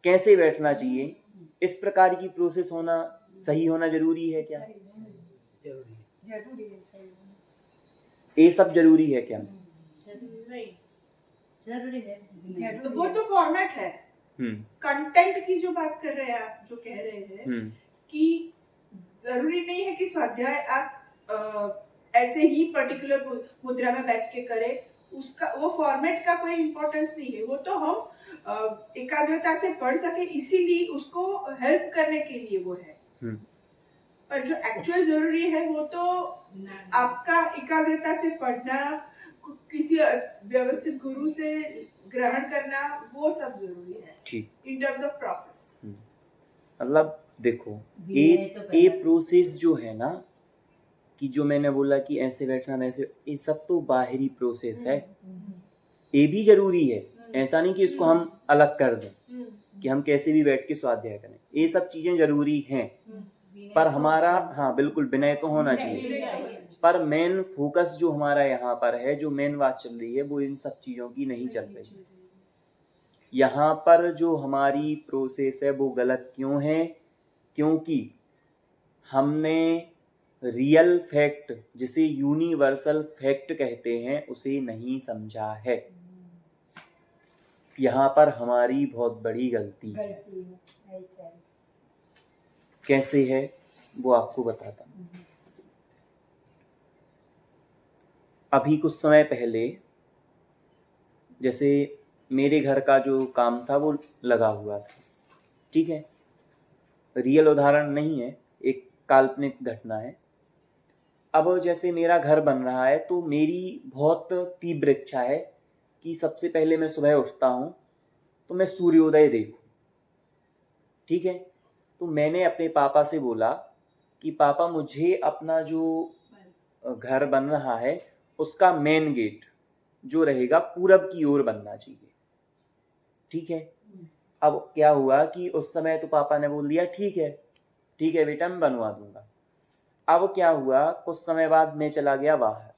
कैसे बैठना चाहिए, इस प्रकार की प्रोसेस होना, सही होना जरूरी है क्या? जरूरी है सही होना। ये सब जरूरी है क्या? जरूरी है। तो वो तो फॉर्मेट है। कंटेंट की जो बात कर रहे हैं आप, जो कह रहे हैं कि जरूरी नहीं है कि स्वाध्याय आप ऐसे ही पर्टिकुलर मुद्रा में बैठ के करें, उसका वो फॉर्मेट का कोई इम्पोर्टेंस नहीं है। वो तो हम एकाग्रता से पढ़ सके, इसीलिए उसको हेल्प करने के लिए वो है। पर जो एक्चुअल जरूरी है वो तो आपका एकाग्रता से पढ़ना, किसी व्यवस्थित गुरु से ग्रहण करना, वो सब जरूरी है। ठीक, इन टर्म्स ऑफ प्रोसेस। मतलब देखो, ये प्रोसेस जो है ना, कि जो मैंने बोला कि ऐसे बैठना वैसे, ये सब तो बाहरी प्रोसेस है, ये भी जरूरी है। ऐसा नहीं कि इसको हम अलग कर दें कि हम कैसे भी बैठ के स्वाध्याय करें, ये सब चीजें जरूरी हैं, पर हमारा, हाँ बिल्कुल, विनय तो होना चाहिए, पर मेन फोकस जो हमारा यहाँ पर है, जो मेन बात चल रही है, वो इन सब चीजों की नहीं चल रही। यहाँ पर जो हमारी प्रोसेस है वो गलत क्यों है? क्योंकि हमने रियल फैक्ट, जिसे यूनिवर्सल फैक्ट कहते हैं, उसे नहीं समझा है। यहाँ पर हमारी बहुत बड़ी गलती है। कैसे है वो आपको बताता हूँ। अभी कुछ समय पहले, जैसे मेरे घर का जो काम था वो लगा हुआ था, ठीक है, रियल उदाहरण नहीं है, एक काल्पनिक घटना है। अब जैसे मेरा घर बन रहा है तो मेरी बहुत तीव्र इच्छा है कि सबसे पहले मैं सुबह उठता हूँ तो मैं सूर्योदय देखूँ, ठीक है। तो मैंने अपने पापा से बोला कि पापा मुझे अपना जो घर बन रहा है उसका मेन गेट जो रहेगा पूरब की ओर बनना चाहिए, ठीक है। अब क्या हुआ कि उस समय तो पापा ने बोल दिया ठीक है बेटा मैं बनवा दूंगा। अब क्या हुआ, कुछ समय बाद मैं चला गया बाहर।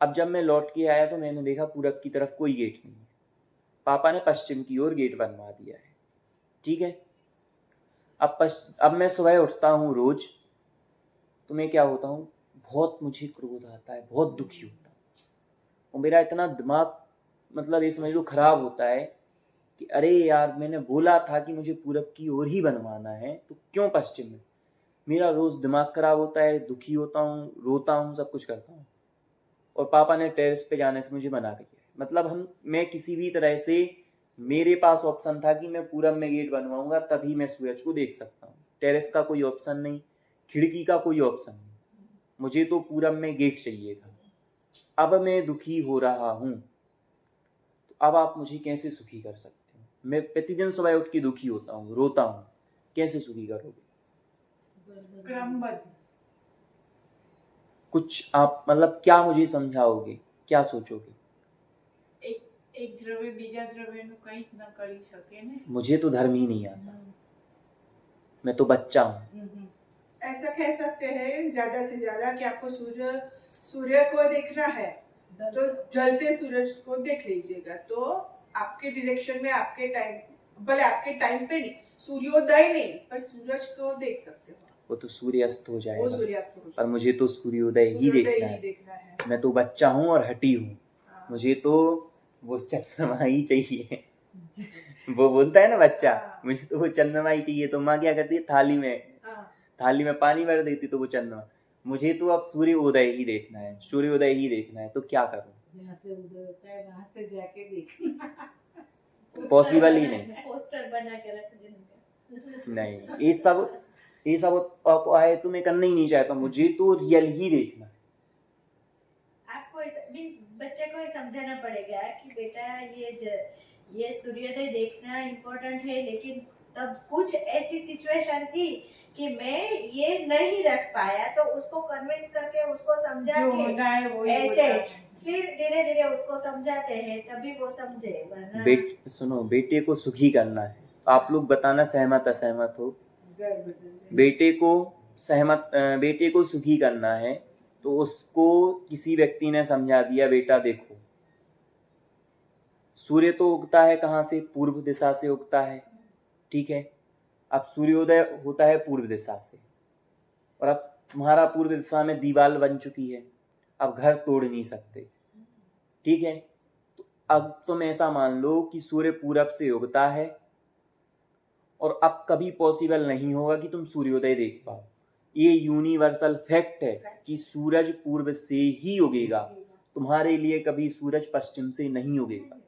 अब जब मैं लौट के आया तो मैंने देखा पूरब की तरफ कोई गेट नहीं है। पापा ने पश्चिम की ओर गेट बनवा दिया है, ठीक है। अब मैं सुबह उठता हूँ रोज तो मैं क्या होता हूँ, बहुत मुझे क्रोध आता है, बहुत दुखी होता हूँ और मेरा इतना दिमाग मतलब ये समझ लो खराब होता है कि अरे यार मैंने बोला था कि मुझे पूरब की ओर ही बनवाना है तो क्यों पश्चिम में। मेरा रोज दिमाग खराब होता है, दुखी होता हूँ, रोता हूँ, सब कुछ करता हूँ। और पापा ने टेरेस पे जाने से मुझे मना किया। मतलब मैं किसी भी तरह से, मेरे पास ऑप्शन था कि मैं पूरब में गेट बनवाऊंगा तभी मैं सूरज को देख सकता हूँ। टेरेस का कोई ऑप्शन नहीं, खिड़की का कोई ऑप्शन नहीं, मुझे तो पूरब में गेट चाहिए था। अब मैं दुखी हो रहा हूँ तो अब आप मुझे कैसे सुखी कर सकते हो? मैं प्रतिदिन सुबह उठ के दुखी होता हूँ, रोता हूँ, कैसे सुखी करोगे? क्रमबद्ध। कुछ आप मतलब क्या मुझे समझाओगे, क्या सोचोगे? एक દ્રવ્ય બીજા દ્રવ્યનું કંઈ જ ન કરી શકે ને। मुझे तो धर्म ही नहीं आता, मैं तो बच्चा हूँ। ऐसा कह सकते हैं ज्यादा से ज्यादा कि आपको सूर्य को देखना है तो जलते सूरज को देख लीजिएगा, तो आपके डायरेक्शन में आपके टाइम, भले आपके टाइम पे नहीं, सूर्योदय नहीं पर सूरज को देख सकते हो। वो तो सूर्यास्त हो वो जाएगा, सूर्यास्त हो पर जाएगा। मुझे तो सूर्योदय ही देखना है। मैं तो बच्चा हूँ और हठी हूँ, हाँ। मुझे तो वो चंद्रमा ही चाहिए। वो बोलता है ना बच्चा, हाँ। मुझे तो वो चंद्रमा ही चाहिए। तो माँ क्या करती है, थाली में पानी भर देती तो वो चंद्रमा। मुझे तो अब सूर्योदय ही देखना है, सूर्योदय ही देखना है, तो क्या करूँ? जहाँ से उदय होता है वहां से जाके देखना। पॉसिबल ही नहीं। पोस्टर बना के रख देंगे। नहीं, ये सब है तो मैं करना ही नहीं चाहता, मुझे तो रियल ही देखना है। आपको मीन्स बच्चे को समझाना पड़ेगा कि बेटा ये सूर्योदय देखना इम्पोर्टेंट है, लेकिन तब कुछ ऐसी सिचुएशन थी कि मैं ये नहीं रख पाया, तो उसको कन्विंस करके उसको समझा जो के होना है वो ऐसे फिर धीरे धीरे उसको समझाते हैं तभी वो समझे, वरना सुनो, बेटे को सुखी करना है, तो आप लोग बताना सहमत असहमत हो। बेटे को सुखी करना है तो उसको किसी व्यक्ति ने समझा दिया, बेटा देखो सूर्य तो उगता है कहाँ से, पूर्व दिशा से उगता है, ठीक है। अब सूर्योदय होता है पूर्व दिशा से, और अब तुम्हारा पूर्व दिशा में दीवार बन चुकी है, अब घर तोड़ नहीं सकते, ठीक है। तो अब तुम ऐसा मान लो कि सूर्य पूरब से उगता है और अब कभी पॉसिबल नहीं होगा कि तुम सूर्योदय देख पाओ। ये यूनिवर्सल फैक्ट है कि सूरज पूर्व से ही उगेगा, तुम्हारे लिए कभी सूरज पश्चिम से नहीं उगेगा।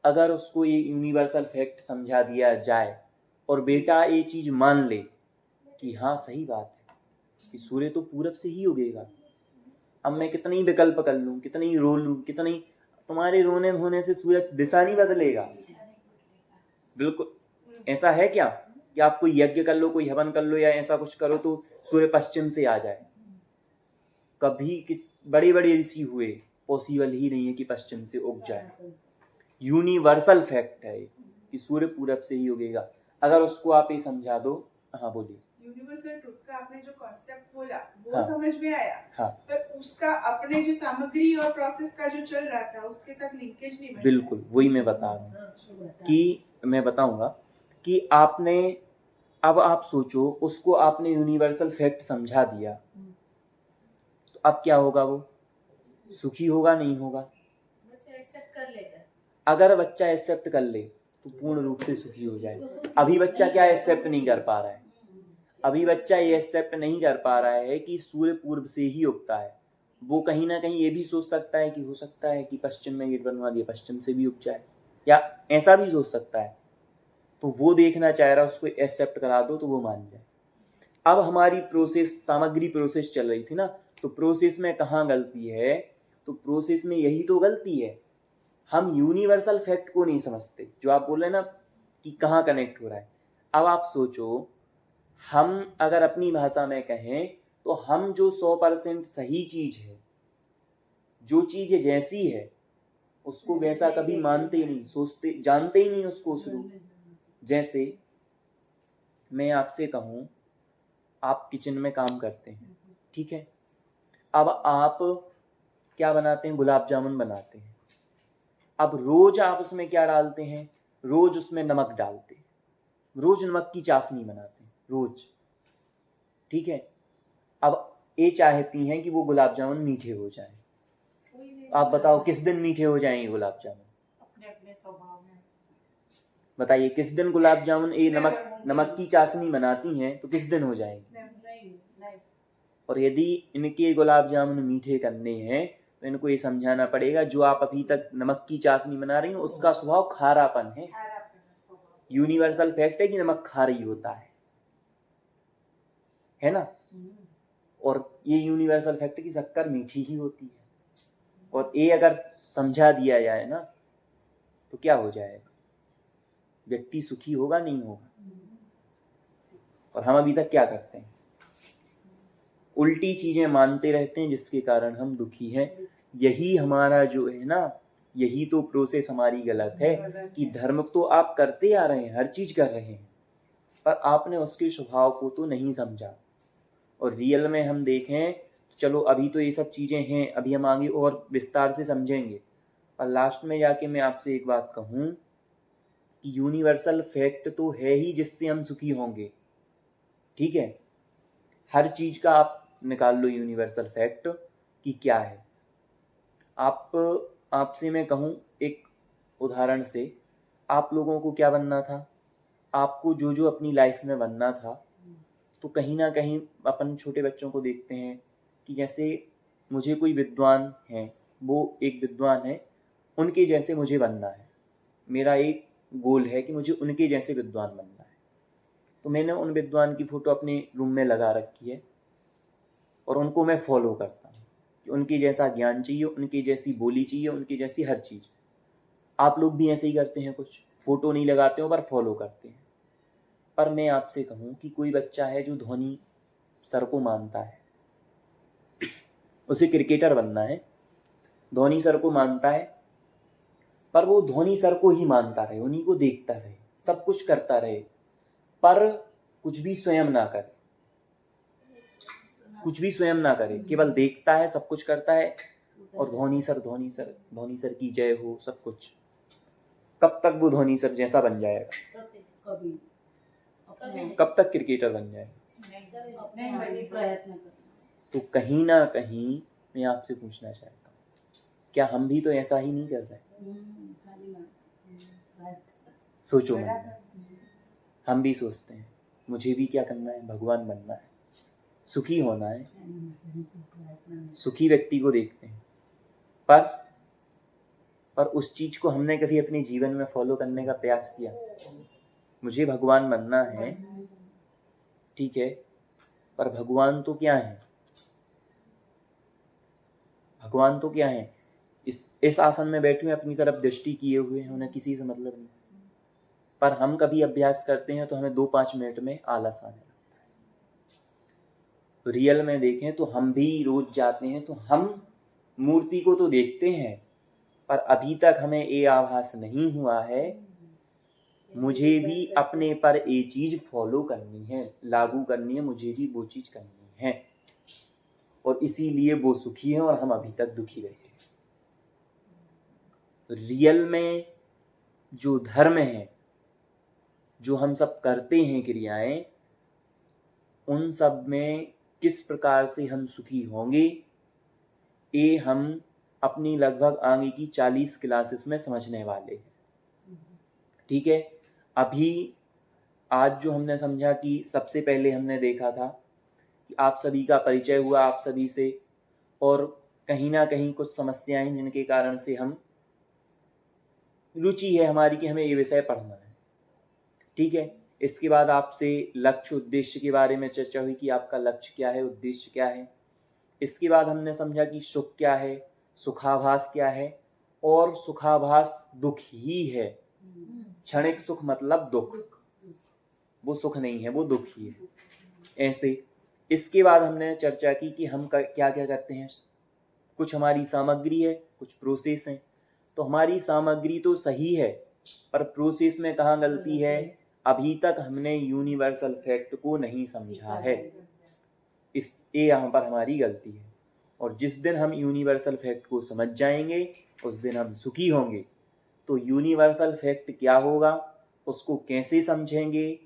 अगर उसको ये यूनिवर्सल फैक्ट समझा दिया जाए और बेटा ये चीज मान ले कि हाँ सही बात है कि सूर्य तो पूरब से ही उगेगा, अब मैं कितनी विकल्प कर लूं, कितनी रो लूं, कितनी, तुम्हारे रोने होने से सूरज दिशा नहीं बदलेगा। बिल्कुल ऐसा है क्या कि आप कोई यज्ञ कर लो, कोई हवन कर लो या ऐसा कुछ करो तो सूर्य पश्चिम से आ जाए? कभी किस बड़े बड़े ऋषि हुए, पॉसिबल ही नहीं है कि पश्चिम से उग जाए। यूनिवर्सल फैक्ट है कि सूर्य पूरब से ही उगेगा। अगर उसको आप ये समझा दो, हाँ बोलिए। यूनिवर्सल ट्रुथ का आपने जो कॉन्सेप्ट बोला वो हाँ। समझ में आया, हाँ। पर उसका अपने जो सामग्री और प्रोसेस का जो चल रहा था उसके साथ लिंकेज नहीं बना। बिल्कुल वही मैं बता रहा हूँ कि मैं बताऊंगा कि आपने, अब आप सोचो उसको आपने यूनिवर्सल फैक्ट समझा दिया तो अब क्या होगा, वो सुखी होगा नहीं होगा? बच्चा एक्सेप्ट कर लेगा। अगर बच्चा एक्सेप्ट कर ले तो पूर्ण रूप से सुखी हो जाए। अभी बच्चा क्या एक्सेप्ट नहीं कर पा रहा है, अभी बच्चा ये एक्सेप्ट नहीं कर पा रहा है कि सूर्य पूर्व से ही उगता है। वो कहीं ना कहीं ये भी सोच सकता है कि हो सकता है कि पश्चिम में गेट बनवा दिया, पश्चिम से भी उग जाए, या ऐसा भी सोच सकता है। तो वो देखना चाह रहा है, उसको एक्सेप्ट करा दो तो वो मान जाए। अब हमारी प्रोसेस, सामग्री प्रोसेस चल रही थी ना, तो प्रोसेस में कहाँ गलती है? तो प्रोसेस में यही तो गलती है, हम यूनिवर्सल फैक्ट को नहीं समझते। जो आप बोल रहे हैं ना कि कहाँ कनेक्ट हो रहा है, अब आप सोचो, हम अगर अपनी भाषा में कहें तो हम जो 100% सही चीज है, जो चीज जैसी है, उसको वैसा कभी मानते ही नहीं, सोचते, जानते ही नहीं उसको उस रूप। जैसे मैं आपसे कहूँ, आप किचन में काम करते हैं, ठीक है, अब आप क्या बनाते हैं? गुलाब जामुन बनाते हैं। अब रोज आप उसमें क्या डालते हैं? रोज उसमें नमक डालते हैं, रोज नमक की चाशनी बनाते हैं, रोज, ठीक है। अब ये चाहती हैं कि वो गुलाब जामुन मीठे हो जाएं। आप बताओ किस दिन मीठे हो जाएंगे गुलाब जामुन? अपने अपने स्वभाव में। बताइए, किस दिन गुलाब जामुन ये नमक की चाशनी बनाती हैं तो किस दिन हो जाएंगे? नहीं। और यदि इनके गुलाब जामुन मीठे करने हैं तो इनको ये समझाना पड़ेगा, जो आप अभी तक नमक की चाशनी बना रही हो उसका स्वभाव खारापन है। यूनिवर्सल फैक्ट है कि नमक खारा ही होता है ना। और ये यूनिवर्सल फैक्ट है कि शक्कर मीठी ही होती है। और ये अगर समझा दिया जाए ना तो क्या हो जाएगा? व्यक्ति सुखी होगा, नहीं होगा? और हम अभी तक क्या करते हैं? उल्टी चीजें मानते रहते हैं, जिसके कारण हम दुखी हैं। यही हमारा जो है ना, यही तो प्रोसेस हमारी गलत है कि धर्म तो आप करते आ रहे हैं, हर चीज कर रहे हैं, पर आपने उसके स्वभाव को तो नहीं समझा। और रियल में हम देखें, चलो अभी तो ये सब चीजें हैं, अभी हम आगे और विस्तार से समझेंगे, और लास्ट में जाके मैं आपसे एक बात कहूँ कि यूनिवर्सल फैक्ट तो है ही जिससे हम सुखी होंगे, ठीक है। हर चीज का आप निकाल लो यूनिवर्सल फैक्ट कि क्या है। आपसे मैं कहूँ एक उदाहरण से, आप लोगों को क्या बनना था? आपको जो जो अपनी लाइफ में बनना था, तो कहीं ना कहीं अपन छोटे बच्चों को देखते हैं कि जैसे मुझे कोई विद्वान है, वो एक विद्वान है, उनके जैसे मुझे बनना है, मेरा एक गोल है कि मुझे उनके जैसे विद्वान बनना है। तो मैंने उन विद्वान की फ़ोटो अपने रूम में लगा रखी है और उनको मैं फॉलो करता हूँ कि उनके जैसा ज्ञान चाहिए, उनकी जैसी बोली चाहिए, उनकी जैसी हर चीज़। आप लोग भी ऐसे ही करते हैं, कुछ फ़ोटो नहीं लगाते हो पर फॉलो करते हैं। पर मैं आपसे कहूँ कि कोई बच्चा है जो धोनी सर को मानता है, उसे क्रिकेटर बनना है, धोनी सर को मानता है, पर वो धोनी सर को ही मानता रहे, उन्हीं को देखता रहे, सब कुछ करता रहे, पर कुछ भी स्वयं ना करे, कुछ भी स्वयं ना करे, केवल देखता है, सब कुछ करता है, और धोनी सर की जय हो, सब कुछ। कब तक वो धोनी सर जैसा बन जाएगा? कब तक क्रिकेटर बन जाएगा? प्रयत्न कर। तो कहीं ना कहीं मैं आपसे पूछना चाहता हूँ, क्या हम भी तो ऐसा ही नहीं कर रहे? सोचो मन में, हम भी सोचते हैं मुझे भी क्या करना है? भगवान बनना है, सुखी होना है, सुखी व्यक्ति को देखते हैं, पर उस चीज को हमने कभी अपने जीवन में फॉलो करने का प्रयास किया? मुझे भगवान बनना है, ठीक है, पर भगवान तो क्या है? भगवान तो क्या है? इस आसन में बैठे हुए अपनी तरफ दृष्टि किए हुए हैं, उन्हें किसी से मतलब नहीं। पर हम कभी अभ्यास करते हैं तो हमें 2-5 मिनट में आलस आने लगता है। रियल में देखें तो हम भी रोज जाते हैं तो हम मूर्ति को तो देखते हैं, पर अभी तक हमें ये आभास नहीं हुआ है मुझे भी अपने पर ये चीज फॉलो करनी है, लागू करनी है, मुझे भी वो चीज करनी है, और इसीलिए वो सुखी है और हम अभी तक दुखी बैठे हैं। रियल में जो धर्म है, जो हम सब करते हैं क्रियाएं, उन सब में किस प्रकार से हम सुखी होंगे, ये हम अपनी लगभग आगे की 40 क्लासेस में समझने वाले हैं, ठीक है। अभी आज जो हमने समझा कि सबसे पहले हमने देखा था कि आप सभी का परिचय हुआ आप सभी से, और कहीं ना कहीं कुछ समस्याएं जिनके कारण से हम रुचि है हमारी कि हमें ये विषय पढ़ना है, ठीक है। इसके बाद आपसे लक्ष्य उद्देश्य के बारे में चर्चा हुई कि आपका लक्ष्य क्या है, उद्देश्य क्या है। इसके बाद हमने समझा कि सुख क्या है, सुखाभास क्या है, और सुखाभास दुख ही है। क्षणिक सुख मतलब दुख, वो सुख नहीं है, वो दुख ही है। ऐसे इसके बाद हमने चर्चा की कि हम क्या क्या करते हैं। कुछ हमारी सामग्री है, कुछ प्रोसेस है। तो हमारी सामग्री तो सही है, पर प्रोसेस में कहाँ गलती है? अभी तक हमने यूनिवर्सल फैक्ट को नहीं समझा है, ये यहाँ पर हमारी गलती है। और जिस दिन हम यूनिवर्सल फैक्ट को समझ जाएंगे उस दिन हम सुखी होंगे। तो यूनिवर्सल फैक्ट क्या होगा, उसको कैसे समझेंगे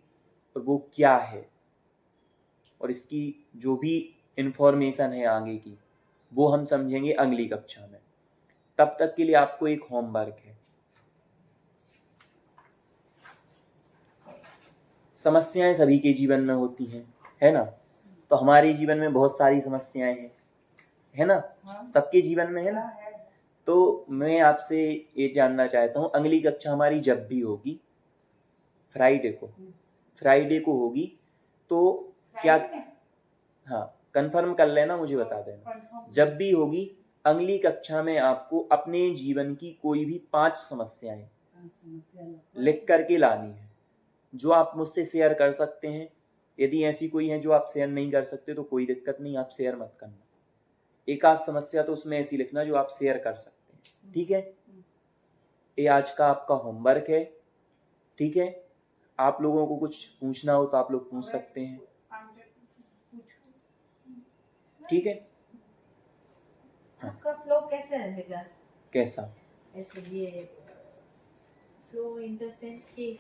और वो क्या है, और इसकी जो भी इंफॉर्मेशन है आगे की, वो हम समझेंगे अगली कक्षा में। तब तक के लिए आपको एक होमवर्क है। समस्याएं सभी के जीवन में होती हैं, है ना? तो हमारे जीवन में बहुत सारी समस्याएं हैं, है ना? सबके जीवन में है ना? तो मैं आपसे ये जानना चाहता हूँ, अगली कक्षा हमारी जब भी होगी, फ्राइडे को होगी, तो क्या, हाँ कंफर्म कर लेना, मुझे बता देना। जब भी होगी अगली कक्षा में आपको अपने जीवन की कोई भी 5 समस्याएं लिख करके लानी है, जो आप मुझसे शेयर कर सकते हैं। यदि ऐसी कोई है जो आप शेयर नहीं कर सकते तो कोई दिक्कत नहीं, आप शेयर मत करना। एक आध समस्या तो उसमें ऐसी लिखना जो आप शेयर कर सकते हैं, ठीक है? ये आज का आपका होमवर्क है, ठीक है? आप लोगों को कुछ पूछना हो तो आप लोग पूछ सकते हैं, ठीक है? आपका फ्लो कैसे रहेगा? कैसा? ऐसे ये फ्लो इन द सेंस कि